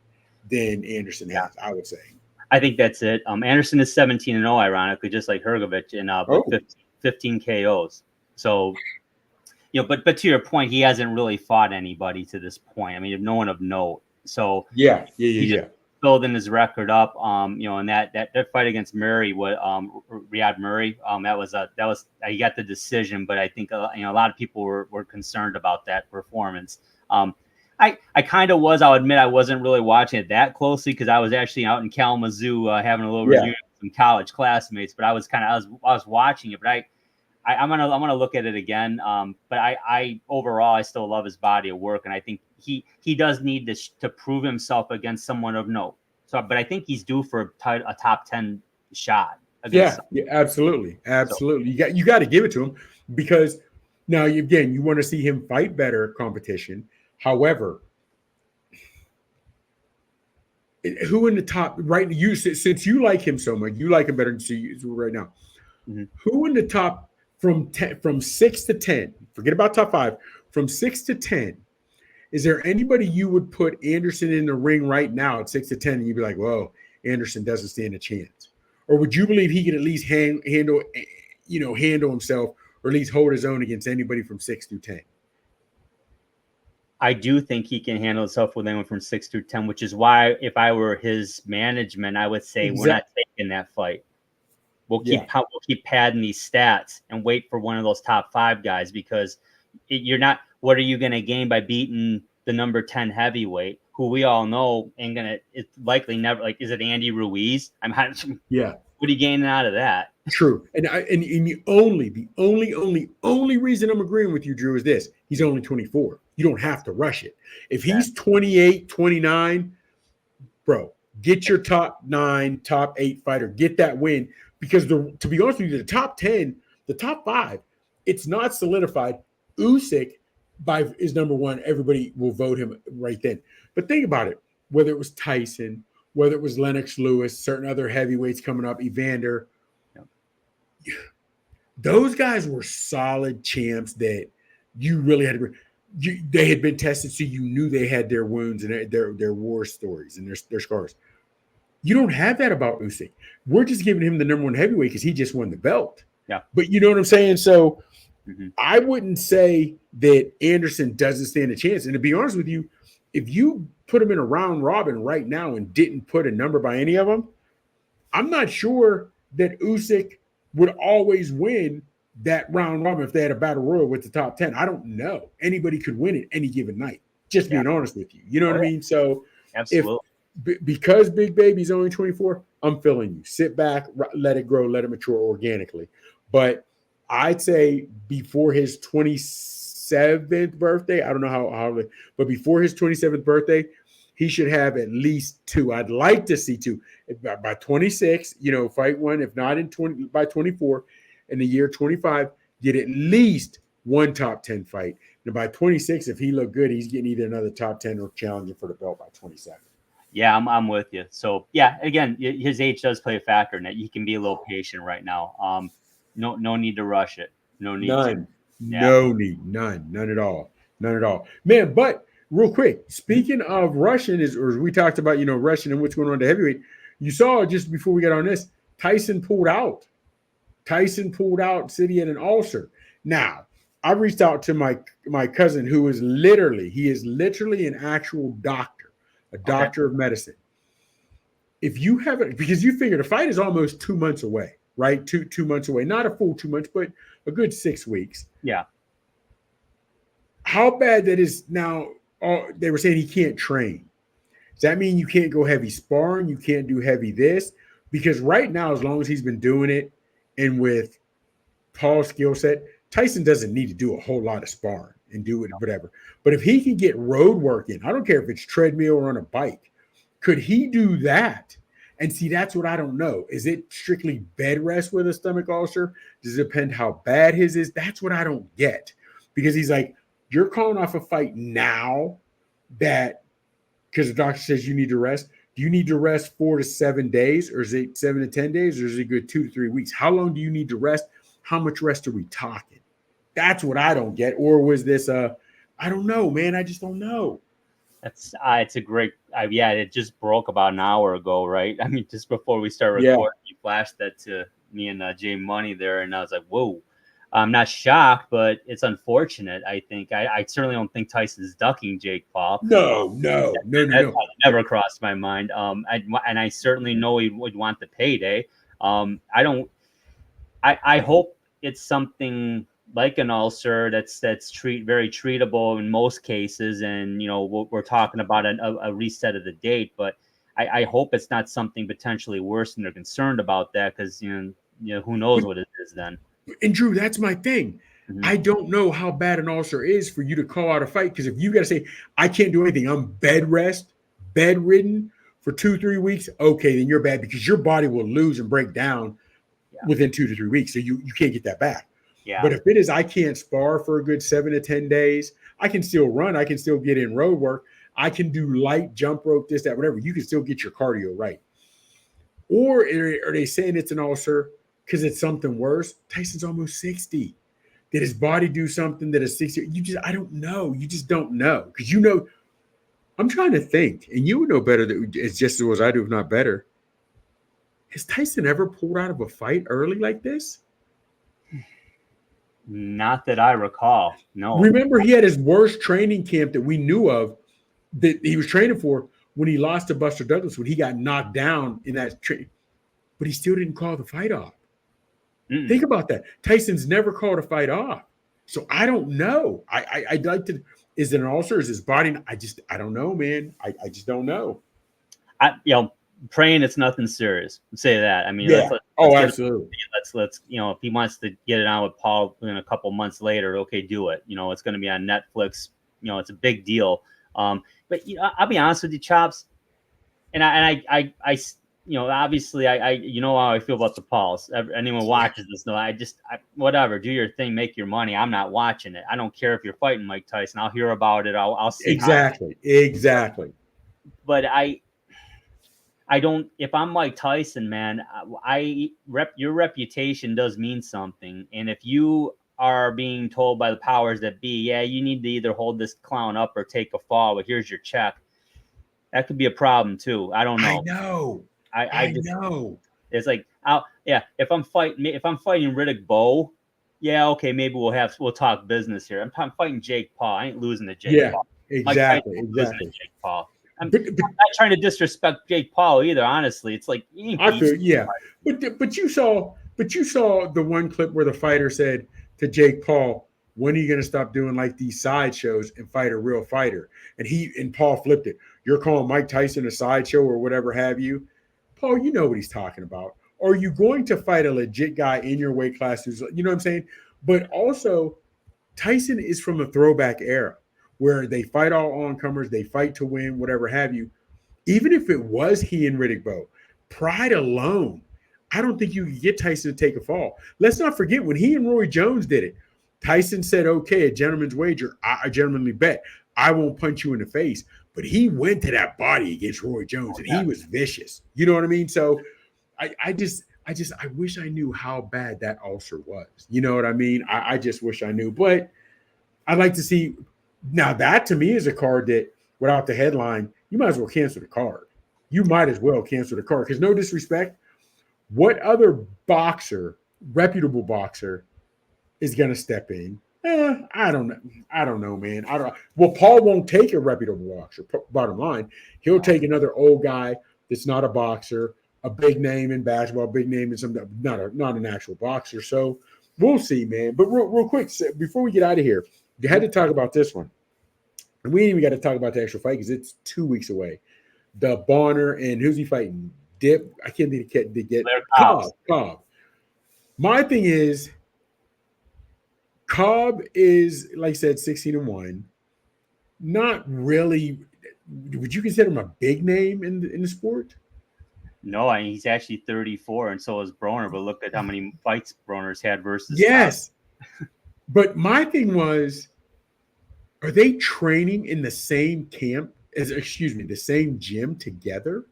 than Anderson has, I would say. I think that's it. Anderson is 17-0, ironically, just like Hrgovic, in 15 KOs. So, but to your point, he hasn't really fought anybody to this point. I mean, no one of note. So yeah. Building his record up, and that fight against Murray, Riyad Murray, that was he got the decision, but I think a lot of people were concerned about that performance. I kind of was. I'll admit I wasn't really watching it that closely because I was actually out in Kalamazoo having a little reunion with some college classmates. But I was watching it. But I'm gonna look at it again. But I overall I still love his body of work, and I think he does need to prove himself against someone of note. So, but I think he's due for a top 10 shot. Yeah, absolutely. So, you got to give it to him because now you want to see him fight better competition. However, who in the top right? Since you like him so much, you like him better than you right now. Mm-hmm. Who in the top from 6 to 10? Forget about top 5. From 6 to 10, is there anybody you would put Anderson in the ring right now at 6 to 10, and you'd be like, "Whoa, Anderson doesn't stand a chance"? Or would you believe he could at least handle himself, or at least hold his own against anybody from 6 through 10? I do think he can handle himself with anyone from 6 through 10, which is why if I were his management, I would say we're not taking that fight. We'll keep padding these stats and wait for one of those top 5 guys because you're not. What are you going to gain by beating the number 10 heavyweight, who we all know it's likely never, like, is it Andy Ruiz? What are you gaining out of that? True. And the only reason I'm agreeing with you, Drew, is this: he's only 24. You don't have to rush it. If he's 28, 29, bro, get your top 9, top 8 fighter, get that win. Because to be honest with you, the top 10, the top 5, it's not solidified. Usyk is number 1. Everybody will vote him right then. But think about it. Whether it was Tyson, whether it was Lennox Lewis, certain other heavyweights coming up, Evander, those guys were solid champs that you really had to. They had been tested, so you knew they had their wounds and their war stories and their scars. You don't have that about Usyk. We're just giving him the number 1 heavyweight because he just won the belt. Yeah. But you know what I'm saying? So I wouldn't say that Anderson doesn't stand a chance. And to be honest with you, if you put him in a round robin right now and didn't put a number by any of them, I'm not sure that Usyk would always win that round robin if they had a battle royal with the top 10. I don't know. Anybody could win it any given night. Just being honest with you. You know what I mean? So Absolutely. because Big Baby's only 24, I'm feeling you. Sit back, let it grow, let it mature organically. But I'd say before his 27th birthday, I don't know how, but before his 27th birthday, he should have at least 2. I'd like to see 2 by 26. Fight one. If not by 24, in the year 25, get at least 1 top 10 fight. And by 26, if he looked good, he's getting either another top 10 or challenging for the belt by 27. Yeah, I'm with you. So yeah, again, his age does play a factor in that. You can be a little patient right now. No need to rush it. No need. None. None at all. None at all, man. But real quick, speaking of Russian, or we talked about Russian and what's going on to heavyweight. You saw just before we got on this, Tyson pulled out. City at an ulcer. Now, I reached out to my cousin who is literally an actual doctor, a doctor of medicine. If you haven't, because you figure the fight is almost 2 months away, right? Two months away, not a full 2 months, but a good 6 weeks. Yeah. How bad that is now? They were saying he can't train. Does that mean you can't go heavy sparring? You can't do heavy this? Because right now, as long as he's been doing it, and with Paul's skill set, Tyson doesn't need to do a whole lot of sparring and do it, whatever. But if he can get road work in, I don't care if it's treadmill or on a bike, could he do that? And see, that's what I don't know. Is it strictly bed rest with a stomach ulcer? Does it depend how bad his is? That's what I don't get. Because he's like, you're calling off a fight now because the doctor says you need to rest. Do you need to rest 4 to 7 days, or is it 7 to 10 days, or is it good 2 to 3 weeks? How long do you need to rest? How much rest are we talking? That's what I don't get. Or was this I don't know, man. I just don't know. It's a great. It just broke about an hour ago, right? I mean, just before we start recording, you flashed that to me and Jay Money there, and I was like, whoa. I'm not shocked, but it's unfortunate. I think I certainly don't think Tyson's ducking Jake Paul. No. Never crossed my mind. I certainly know he would want the payday. I hope it's something like an ulcer that's very treatable in most cases, and we're talking about a reset of the date. But I hope it's not something potentially worse, and they're concerned about that because who knows what it is then. And Drew, that's my thing. Mm-hmm. I don't know how bad an ulcer is for you to call out a fight, because if you got to say, I can't do anything, I'm bedridden for 2-3 weeks, okay, then you're bad, because your body will lose and break down within 2 to 3 weeks. So you can't get that back. Yeah. But if it is, I can't spar for a good 7 to 10 days, I can still run. I can still get in road work. I can do light jump rope, this, that, whatever. You can still get your cardio right. Or are they saying it's an ulcer because it's something worse? Tyson's almost 60. Did his body do something that is 60? I don't know. You just don't know. Because I'm trying to think, and you would know better that it's just as I do, if not better. Has Tyson ever pulled out of a fight early like this? Not that I recall. No. Remember, he had his worst training camp that we knew of that he was training for when he lost to Buster Douglas, when he got knocked down in that training. But he still didn't call the fight off. Mm. Think about that. Tyson's never called a fight off. So I don't know. I'd like to. Is it an ulcer? Is his body? I don't know, man. I just don't know. Praying it's nothing serious. Say that. I mean, yeah. Absolutely. Let's if he wants to get it on with Paul in a couple months later, okay, do it. It's going to be on Netflix. It's a big deal. But I'll be honest with you, Chops, and I obviously I how I feel about the Pauls. Anyone watches this, no, whatever, do your thing, make your money. I'm not watching it. I don't care if you're fighting Mike Tyson. I'll hear about it. I'll see. Exactly. But I don't. If I'm Mike Tyson, man, your reputation does mean something, and if you are being told by the powers that be, you need to either hold this clown up or take a fall, but here's your check, that could be a problem too. I don't know. I know. It's like, if I'm fighting Riddick Bowe, okay, maybe we'll talk business here. I'm fighting Jake Paul. I ain't losing to Jake Paul. Exactly. Losing to Jake Paul. I'm not trying to disrespect Jake Paul either. Honestly, it's like I feel but you saw the one clip where the fighter said to Jake Paul, "When are you going to stop doing like these sideshows and fight a real fighter?" And Paul flipped it. You're calling Mike Tyson a sideshow or whatever have you, Paul. You know what he's talking about. Are you going to fight a legit guy in your weight class? Who's, you know what I'm saying? But also, Tyson is from a throwback era where they fight all oncomers, they fight to win, whatever have you. Even if it was he and Riddick Bowe, pride alone, I don't think you could get Tyson to take a fall. Let's not forget when he and Roy Jones did it. Tyson said, "Okay, a gentleman's wager, a gentlemanly bet. I won't punch you in the face." But he went to that body against Roy Jones, and he was vicious. You know what I mean? So I wish I knew how bad that ulcer was. You know what I mean? I just wish I knew. But I'd like to see. Now that to me is a card that without the headline, you might as well cancel the card. You might as well cancel the card because no disrespect, what other boxer, reputable boxer, is going to step in? I don't know. I don't know, man. I don't. Well, Paul won't take a reputable boxer. Bottom line, he'll take another old guy that's not a boxer, a big name in basketball, big name in some not an actual boxer. So we'll see, man. But real quick, before we get out of here, you had to talk about this one, and we ain't even got to talk about the actual fight because it's 2 weeks away. The Bonner and who's he fighting? Dip. I can't think of get Cobb. My thing is, Cobb is, like I said, 16-1. Not really. Would you consider him a big name in the sport? No, I mean, he's actually 34, and so is Broner. But look at how many fights Broner's had versus. Yes, but my thing was, are they training in the same camp the same gym together?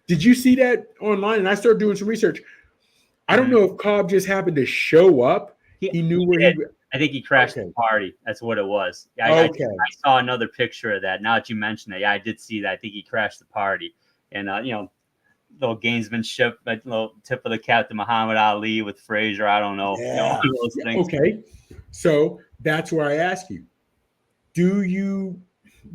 Did you see that online? And I started doing some research. I don't know if Cobb just happened to show up. He knew where he. I think he crashed the party. That's what it was. I saw another picture of that. Now that you mentioned it, I did see that. I think he crashed the party, and little gamesmanship, little tip of the cap to Muhammad Ali with Frazier. I don't know. Yeah. Those things. Okay, so that's where I ask you: do you?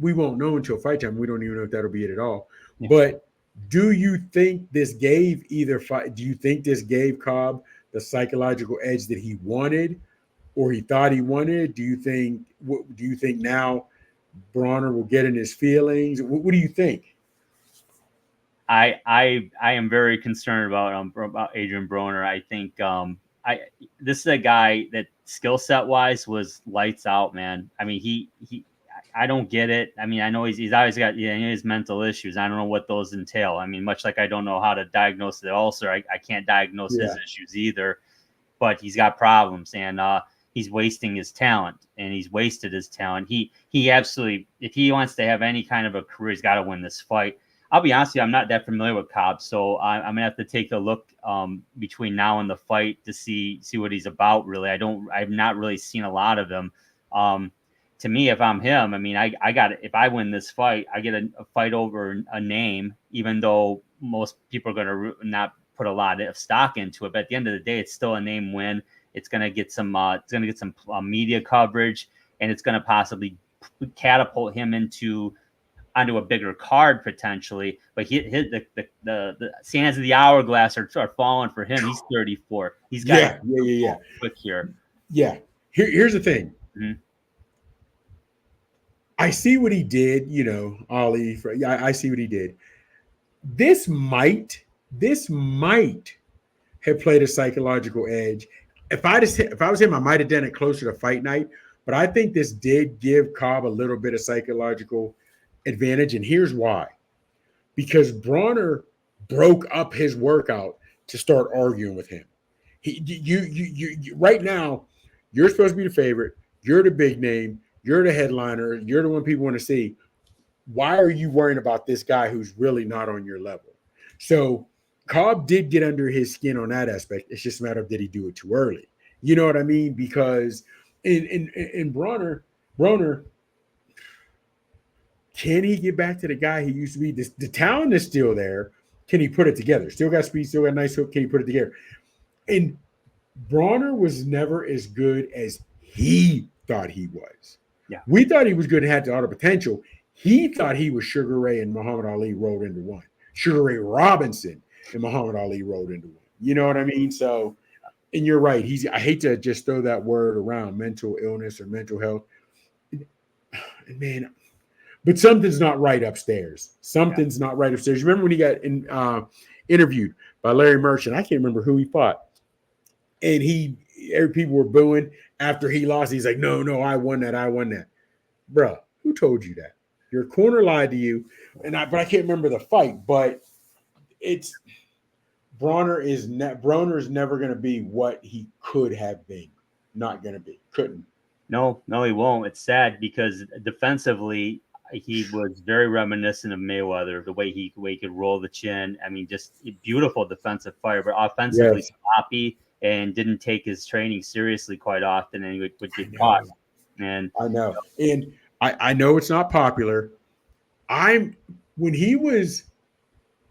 We won't know until fight time. We don't even know if that'll be it at all. Yeah. But do you think this gave do you think this gave Cobb the psychological edge that he wanted or he thought he wanted? Do you think now Broner will get in his feelings? What do you think? I am very concerned about Adrian Broner. I think this is a guy that skill set wise was lights out, man. I mean, I don't get it. I mean, I know he's always got his mental issues. I don't know what those entail. I mean, much like I don't know how to diagnose the ulcer, I can't diagnose his issues either. But he's got problems, and he's wasting his talent, and he's wasted his talent. He absolutely, if he wants to have any kind of a career, he's got to win this fight. I'll be honest with you, I'm not that familiar with Cobb, so I'm gonna have to take a look between now and the fight to see what he's about. Really, I've not really seen a lot of him. To me, if I'm him, I mean, I got it. If I win this fight, I get a fight over a name, even though most people are gonna not put a lot of stock into it. But at the end of the day, it's still a name win. It's gonna get some media coverage, and it's gonna possibly catapult him onto a bigger card potentially, but the sands of the hourglass are falling for him. He's 34. He's got quick here. Yeah. Here's the thing. Mm-hmm. I see what he did, Ali. I see what he did. This might have played a psychological edge. If I was him, I might have done it closer to fight night. But I think this did give Cobb a little bit of psychological advantage, and here's why. Because Broner broke up his workout to start arguing with him. You right now, you're supposed to be the favorite. You're the big name. You're the headliner. You're the one people want to see. Why are you worrying about this guy who's really not on your level? So Cobb did get under his skin on that aspect. It's just a matter of did he do it too early? You know what I mean? Because in Broner, can he get back to the guy he used to be? The talent is still there. Can he put it together? Still got speed, still got a nice hook. Can he put it together? And Broner was never as good as he thought he was. Yeah. We thought he was good and had a lot of potential. He thought he was Sugar Ray and Muhammad Ali rolled into one. Sugar Ray Robinson and Muhammad Ali rolled into one. You know what I mean? So, and you're right. I hate to just throw that word around, mental illness or mental health. Man, but something's not right upstairs. Something's not right upstairs. Remember when he got interviewed by Larry Merchant? I can't remember who he fought. And people were booing after he lost. He's like, no, I won that. Bruh, who told you that? Your corner lied to you. But I can't remember the fight. But it's Broner's never going to be what he could have been. Not going to be. Couldn't. No, he won't. It's sad because defensively, he was very reminiscent of Mayweather, the way he could roll the chin. I mean, just beautiful defensive fighter, but offensively sloppy and didn't take his training seriously quite often, and he would get caught. And I know. And I know it's not popular. When he was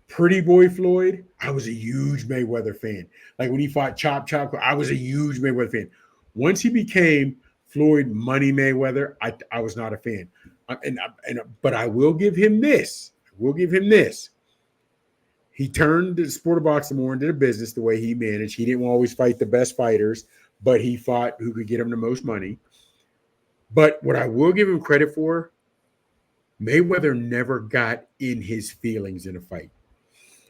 Pretty Boy Floyd, I was a huge Mayweather fan. Like when he fought Chop, I was a huge Mayweather fan. Once he became Floyd Money Mayweather, I was not a fan. But I will give him this. He turned the sport of boxing more into a business the way he managed. He didn't always fight the best fighters, but he fought who could get him the most money. But what I will give him credit for, Mayweather never got in his feelings in a fight.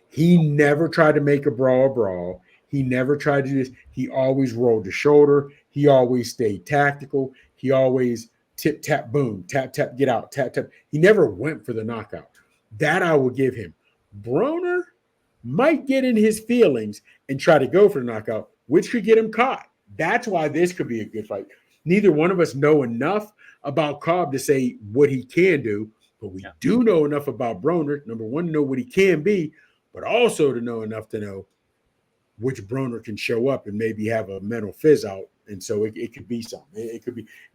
He never tried to make a brawl. He never tried to do this. He always rolled the shoulder. He always stayed tactical. He always tip, tap, boom, tap, tap, get out, tap, tap. He never went for the knockout. That I will give him. Broner might get in his feelings and try to go for the knockout, which could get him caught. That's why this could be a good fight. Neither one of us know enough about Cobb to say what he can do, but we do know enough about Broner, number one, to know what he can be, but also to know enough to know which Broner can show up and maybe have a mental fizz out. And so it could be something.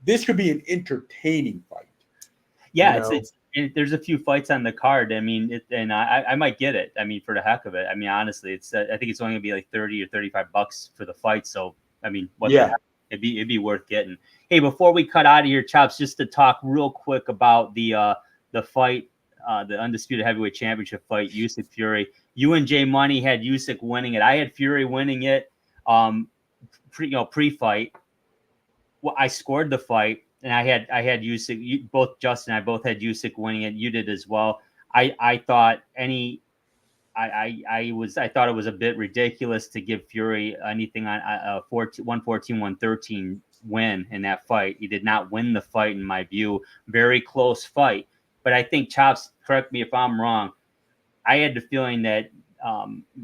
This could be an entertaining fight. Yeah, there's a few fights on the card. I mean, I might get it. I mean, for the heck of it. I mean, honestly, I think it's only gonna be like $30 or $35 for the fight. So, I mean, the heck? It'd be worth getting. Hey, before we cut out of here, Chops, just to talk real quick about the fight, the Undisputed Heavyweight Championship fight, Usyk Fury. You and Jay Money had Usyk winning it. I had Fury winning it. Pre-fight. Well, I scored the fight, and I had Usyk. Justin and I both had Usyk winning it. You did as well. I thought I thought it was a bit ridiculous to give Fury anything on a 114-113 win in that fight. He did not win the fight, in my view. Very close fight. But I think, Chops, correct me if I'm wrong, I had the feeling that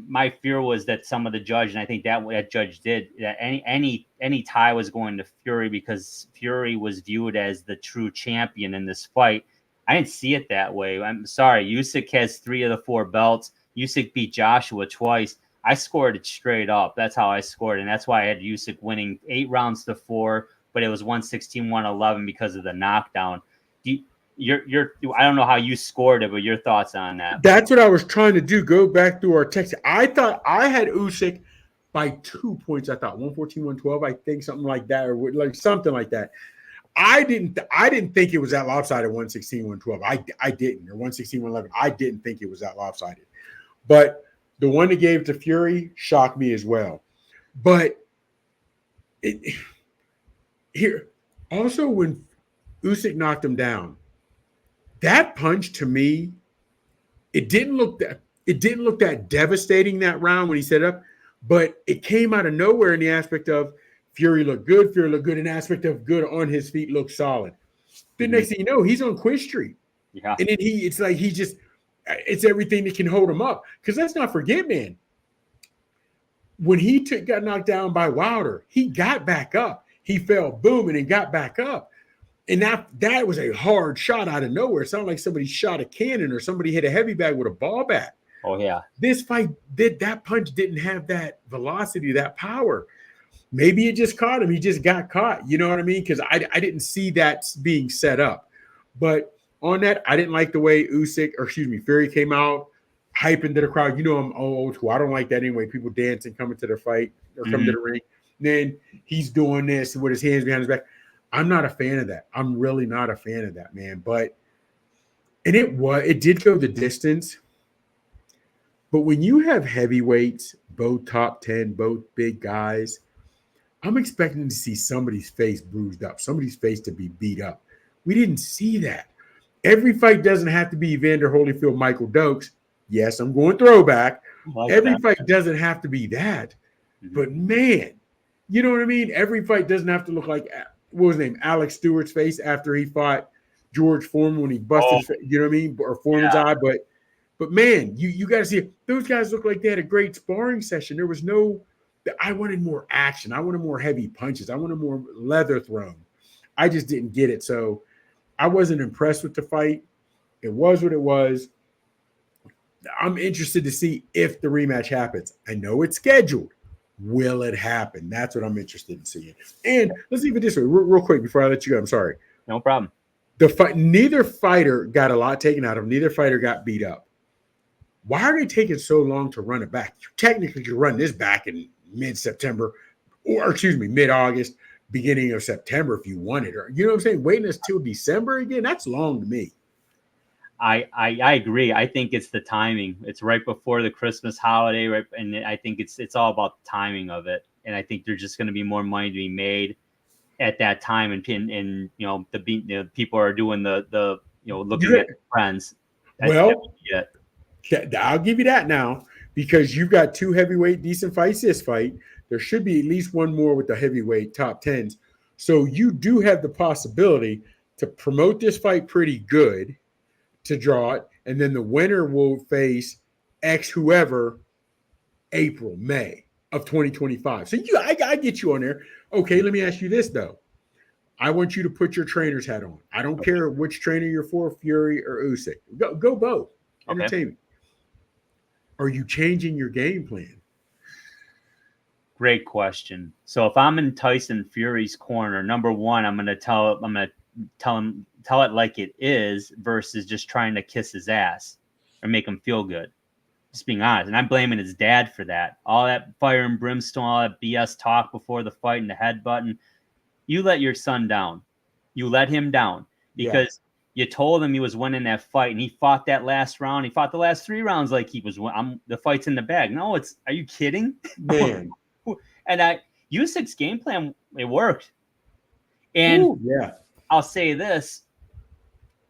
my fear was that some of the judge, and I think that judge did, that any tie was going to Fury because Fury was viewed as the true champion in this fight. I didn't see it that way. I'm sorry. Usyk has 3 of the 4 belts. Usyk beat Joshua twice. I scored it straight up. That's how I scored, and that's why I had Usyk winning 8 rounds to 4, but it was 116-111 because of the knockdown. I don't know how you scored it, but your thoughts on that? That's what I was trying to do. Go back through our text. I thought I had Usyk by 2 points. I thought 114-112. I think something like that, or like something like that. I didn't think it was that lopsided 116-112. I didn't, or 116-111. I didn't think it was that lopsided. But the one that gave to Fury shocked me as well. But here also when Usyk knocked him down, that punch to me, it didn't look that devastating that round when he set up, but it came out of nowhere in the aspect of Fury looked good, in the aspect of good on his feet, looked solid. The next thing you know, he's on quit street. Yeah. And then it's everything that can hold him up. Because let's not forget, man, when he got knocked down by Wilder, he got back up. He fell booming and got back up. And that was a hard shot out of nowhere. It sounded like somebody shot a cannon or somebody hit a heavy bag with a ball bat. Oh, yeah. This fight, that punch didn't have that velocity, that power. Maybe it just caught him. He just got caught. You know what I mean? Because I didn't see that being set up. But on that, I didn't like the way Fury came out, hyping to the crowd. You know I'm old school. I don't like that anyway. People dancing, coming to the fight or coming to the ring. Then he's doing this with his hands behind his back. I'm not a fan of that. I'm really not a fan of that, man. But And it did go the distance. But when you have heavyweights, both top 10, both big guys, I'm expecting to see somebody's face bruised up, somebody's face to be beat up. We didn't see that. Every fight doesn't have to be Evander Holyfield, Michael Dokes. Yes, I'm going throwback. Every fight doesn't have to be that. But man, you know what I mean? Every fight doesn't have to look like, what was his name, Alex Stewart's face after he fought George Foreman when he busted his face, you know what I mean? Or Foreman's eye. But man, you got to see it. Those guys look like they had a great sparring session. There was no, I wanted more action. I wanted more heavy punches. I wanted more leather thrown. I just didn't get it. So I wasn't impressed with the fight. It was what it was. I'm interested to see if the rematch happens. I know it's scheduled. Will it happen? That's what I'm interested in seeing. And let's leave it this way, real quick before I let you go. I'm sorry. No problem. Neither fighter got a lot taken out of them. Neither fighter got beat up. Why are they taking so long to run it back? Technically, you run this back in mid-September, or mid-August, beginning of September if you want it. Or you know what I'm saying? Waiting until December again, that's long to me. I agree. I think it's the timing. It's right before the Christmas holiday, right? And I think it's all about the timing of it. And I think there's just going to be more money to be made at that time. And you know, the people are doing the looking at trends. Well, I'll give you that now, because you've got two heavyweight decent fights this fight. There should be at least one more with the heavyweight top 10s. So you do have the possibility to promote this fight pretty good, to draw it, and then the winner will face X whoever April, May of 2025. So I get you on there. Okay, let me ask you this though. I want you to put your trainer's hat on. I don't care which trainer you're for, Fury or Usyk. Go both. Entertainment. Are you changing your game plan? Great question. So if I'm in Tyson Fury's corner, number one, I'm gonna tell him it like it is versus just trying to kiss his ass or make him feel good. Just being honest. And I'm blaming his dad for that. All that fire and brimstone, all that BS talk before the fight and the headbutting. You let your son down. You let him down because you told him he was winning that fight, and he fought that last round. He fought the last 3 rounds like he was the fight's in the bag. No, are you kidding? Man. And Usyk's game plan, it worked. And I'll say this.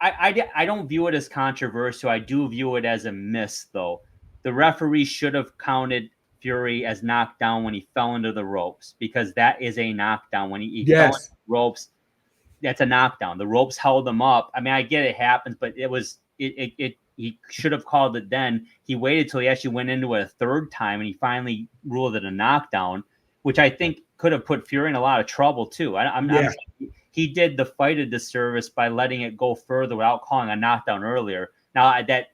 I don't view it as controversial. I do view it as a miss, though. The referee should have counted Fury as knocked down when he fell into the ropes, because that is a knockdown. When he fell into the ropes, that's a knockdown. The ropes held him up. I mean, I get it happens, but he should have called it then. He waited till he actually went into it a third time, and he finally ruled it a knockdown, which I think could have put Fury in a lot of trouble too. He did the fight a disservice by letting it go further without calling a knockdown earlier. Now that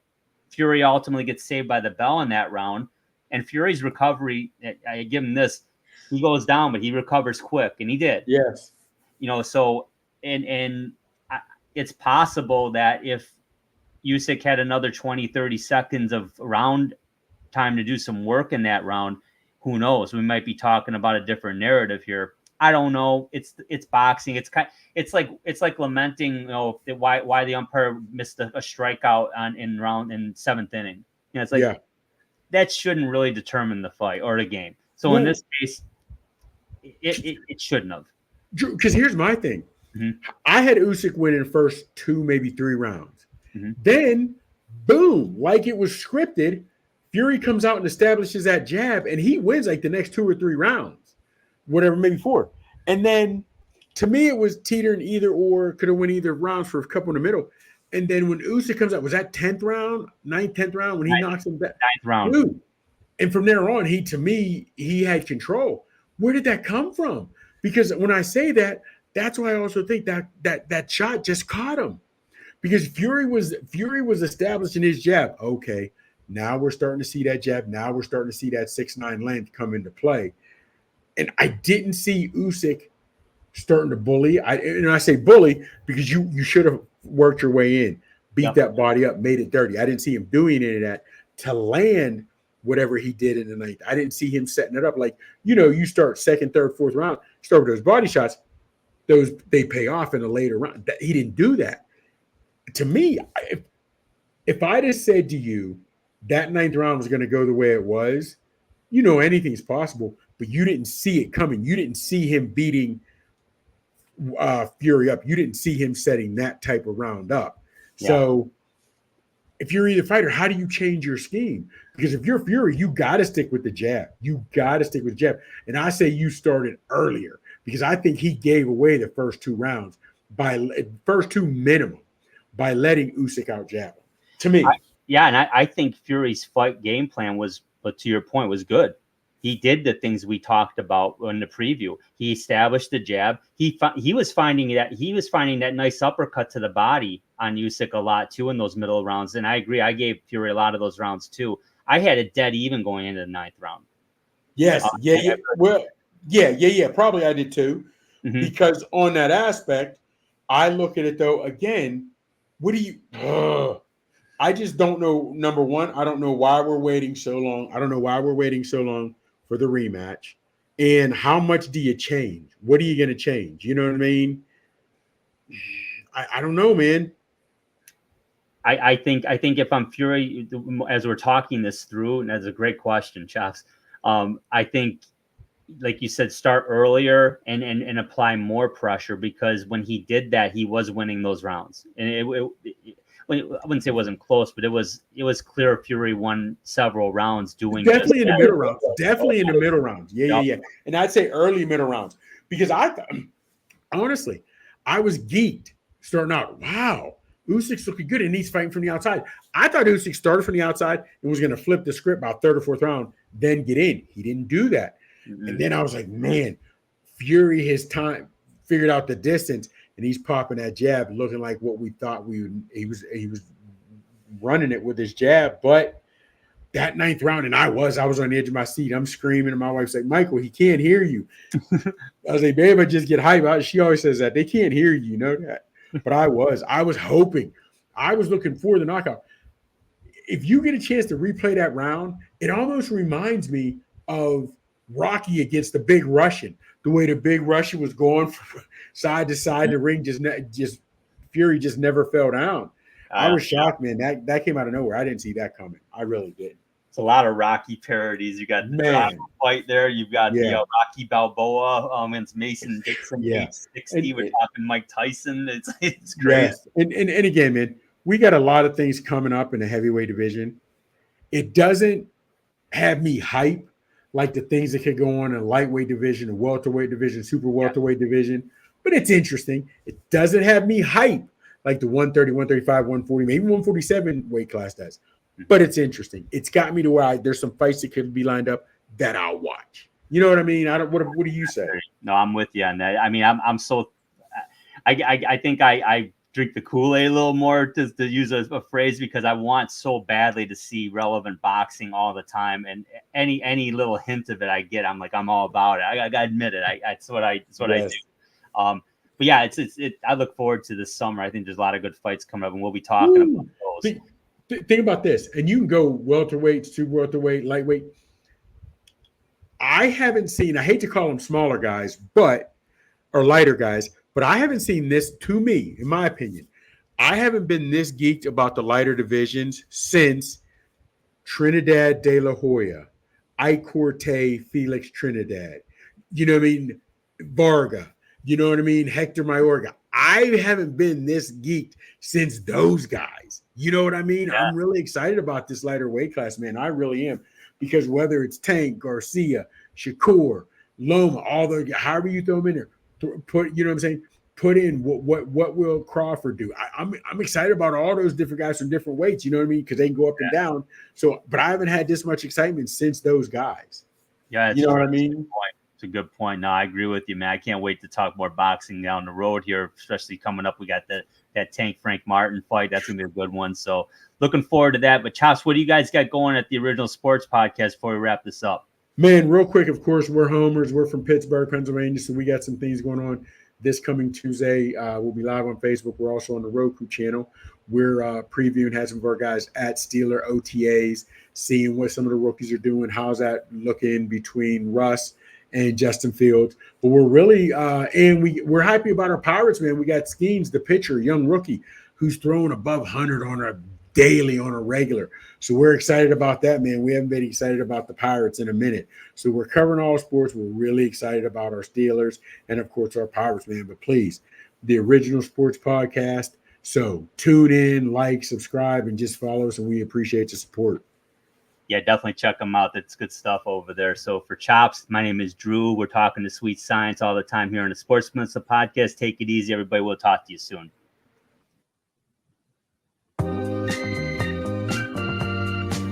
Fury ultimately gets saved by the bell in that round, and Fury's recovery, I give him this, he goes down, but he recovers quick, and he did. Yes. So and it's possible that if Usyk had another 20, 30 seconds of round time to do some work in that round, who knows? We might be talking about a different narrative here. I don't know. It's boxing. It's like lamenting, why the umpire missed a strikeout in 7th inning. It's like that shouldn't really determine the fight or the game. So in this case, it shouldn't have. Because here's my thing. Mm-hmm. I had Usyk win in the first 2, maybe 3 rounds. Mm-hmm. Then, boom, like it was scripted, Fury comes out and establishes that jab, and he wins like the next 2 or 3 rounds, whatever, maybe 4. And then, to me, it was teetering either or, could have won either rounds for a couple in the middle. And then when Usyk comes out, was that 10th round, 9th, 10th round, when he knocks him back? 9th round. Dude. And from there on, he had control. Where did that come from? Because when I say that, that's why I also think that shot just caught him. Because Fury was establishing his jab. Okay, now we're starting to see that jab. Now we're starting to see that 6'9" length come into play. And I didn't see Usyk starting to bully. I say bully because you should have worked your way in, beat that body up, made it dirty. I didn't see him doing any of that to land whatever he did in the 9th. I didn't see him setting it up like, you start 2nd, 3rd, 4th round, start with those body shots. They pay off in a later round. He didn't do that. To me, If I just said to you that ninth round was going to go the way it was, anything's possible, but you didn't see it coming. You didn't see him beating Fury up. You didn't see him setting that type of round up. Yeah. So if you're either fighter, how do you change your scheme? Because if you're Fury, you got to stick with the jab. You got to stick with the jab. And I say you started earlier because I think he gave away the first two rounds first two minimum by letting Usyk out jab him. To me. I think Fury's fight game plan was, but to your point, was good. He did the things we talked about in the preview. He established the jab. He was finding that nice uppercut to the body on Usyk a lot too in those middle rounds. And I agree. I gave Fury a lot of those rounds too. I had it dead even going into the ninth round. Yes. Yeah. Well, yeah. Probably I did too. Mm-hmm. Because on that aspect, I look at it though, again, I just don't know. Number one, I don't know why we're waiting so long. I don't know why we're waiting so long for the rematch. And how much do you change? What are you going to change? You know what I mean? I don't know, man. I think if I'm Fury, as we're talking this through, and that's a great question, Chops. I think, like you said, start earlier and apply more pressure, because when he did that, he was winning those rounds. And I wouldn't say it wasn't close, but it was clear Fury won several rounds doing definitely in the middle rounds. Definitely in the middle rounds. Yeah. And I'd say early middle rounds, because honestly, I was geeked starting out. Wow, Usyk's looking good and he's fighting from the outside. I thought Usyk started from the outside and was going to flip the script about third or fourth round, then get in. He didn't do that. Mm-hmm. And then I was like, man, Fury his time figured out the distance. And he's popping that jab, looking like what we thought he was running it with his jab. But that ninth round, and I was on the edge of my seat. I'm screaming, and my wife's like, Michael, he can't hear you. I was like, babe, I just get hype. She always says that. They can't hear you, you know that. But I was hoping. I was looking for the knockout. If you get a chance to replay that round, it almost reminds me of Rocky against the Big Russian. The way the Big Russian was going from side to side, the ring just Fury just never fell down. I was shocked, man. That came out of nowhere. I didn't see that coming. I really didn't. It's a lot of Rocky parodies. You got the fight there. You've got the Rocky Balboa against Mason Dixon, 860. We're talking Mike Tyson. It's crazy. Yes. And again, man, we got a lot of things coming up in the heavyweight division. It doesn't have me hype like the things that could go on in the lightweight division, the welterweight division, super welterweight division. But it's interesting. It doesn't have me hype like the 130, 135, 140, maybe 147 weight class does. But it's interesting. It's got me to where there's some fights that could be lined up that I'll watch. You know what I mean? What do you say? No, I'm with you on that. I mean, I'm so I think I drink the Kool-Aid a little more, to use a phrase, because I want so badly to see relevant boxing all the time, and any little hint of it I get, I'm like, I'm all about it. I gotta admit it. That's what I do. But yeah, I look forward to this summer. I think there's a lot of good fights coming up, and we'll be talking about those. Think about this, and you can go welterweight, super welterweight, lightweight. I haven't seen, I hate to call them smaller guys, or lighter guys, but I haven't seen this, to me, in my opinion. I haven't been this geeked about the lighter divisions since Trinidad De La Hoya, Ike Corte, Felix Trinidad. You know what I mean? Varga. You know what I mean? Hector Mayorga. I haven't been this geeked since those guys. You know what I mean? Yeah. I'm really excited about this lighter weight class, man. I really am. Because whether it's Tank, Garcia, Shakur, Loma, however you throw them in there, you know what I'm saying? Put in what will Crawford do? I'm excited about all those different guys from different weights. You know what I mean? Because they can go up and down. So, but I haven't had this much excitement since those guys. Yeah, you know what I mean? It's a good point. No, I agree with you, man. I can't wait to talk more boxing down the road here, especially coming up. We got that Tank Frank Martin fight. That's gonna be a good one. So looking forward to that. But Chops, what do you guys got going at the Original Sports Podcast before we wrap this up? Man, real quick, of course, we're homers. We're from Pittsburgh, Pennsylvania, so we got some things going on this coming Tuesday. We'll be live on Facebook. We're also on the Roku channel. We're previewing, had some of our guys at Steeler OTAs, seeing what some of the rookies are doing. How's that looking between Russ and Justin Fields? But we're really we're happy about our Pirates, man. We got Skeens, the pitcher, young rookie, who's throwing above 100 on a daily on a regular. So we're excited about that, man. We haven't been excited about the Pirates in a minute. So we're covering all sports. We're really excited about our Steelers and, of course, our Pirates, man. But please, the Original Sports Podcast. So tune in, like, subscribe, and just follow us, and we appreciate your support. Yeah, definitely check them out. That's good stuff over there. So for Chops, my name is Drew. We're talking to Sweet Science all the time here on the Sports Peninsula Podcast. Take it easy, everybody. We'll talk to you soon.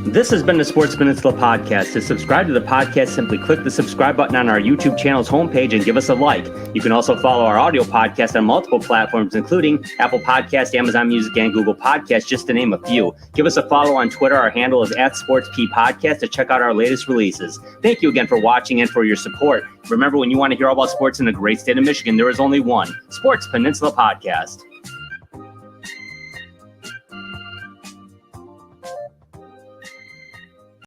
This has been the Sports Peninsula Podcast. To subscribe to the podcast, simply click the subscribe button on our YouTube channel's homepage and give us a like. You can also follow our audio podcast on multiple platforms, including Apple Podcasts, Amazon Music, and Google Podcasts, just to name a few. Give us a follow on Twitter. Our handle is @SportsPPodcast to check out our latest releases. Thank you again for watching and for your support. Remember, when you want to hear all about sports in the great state of Michigan, there is only one Sports Peninsula Podcast.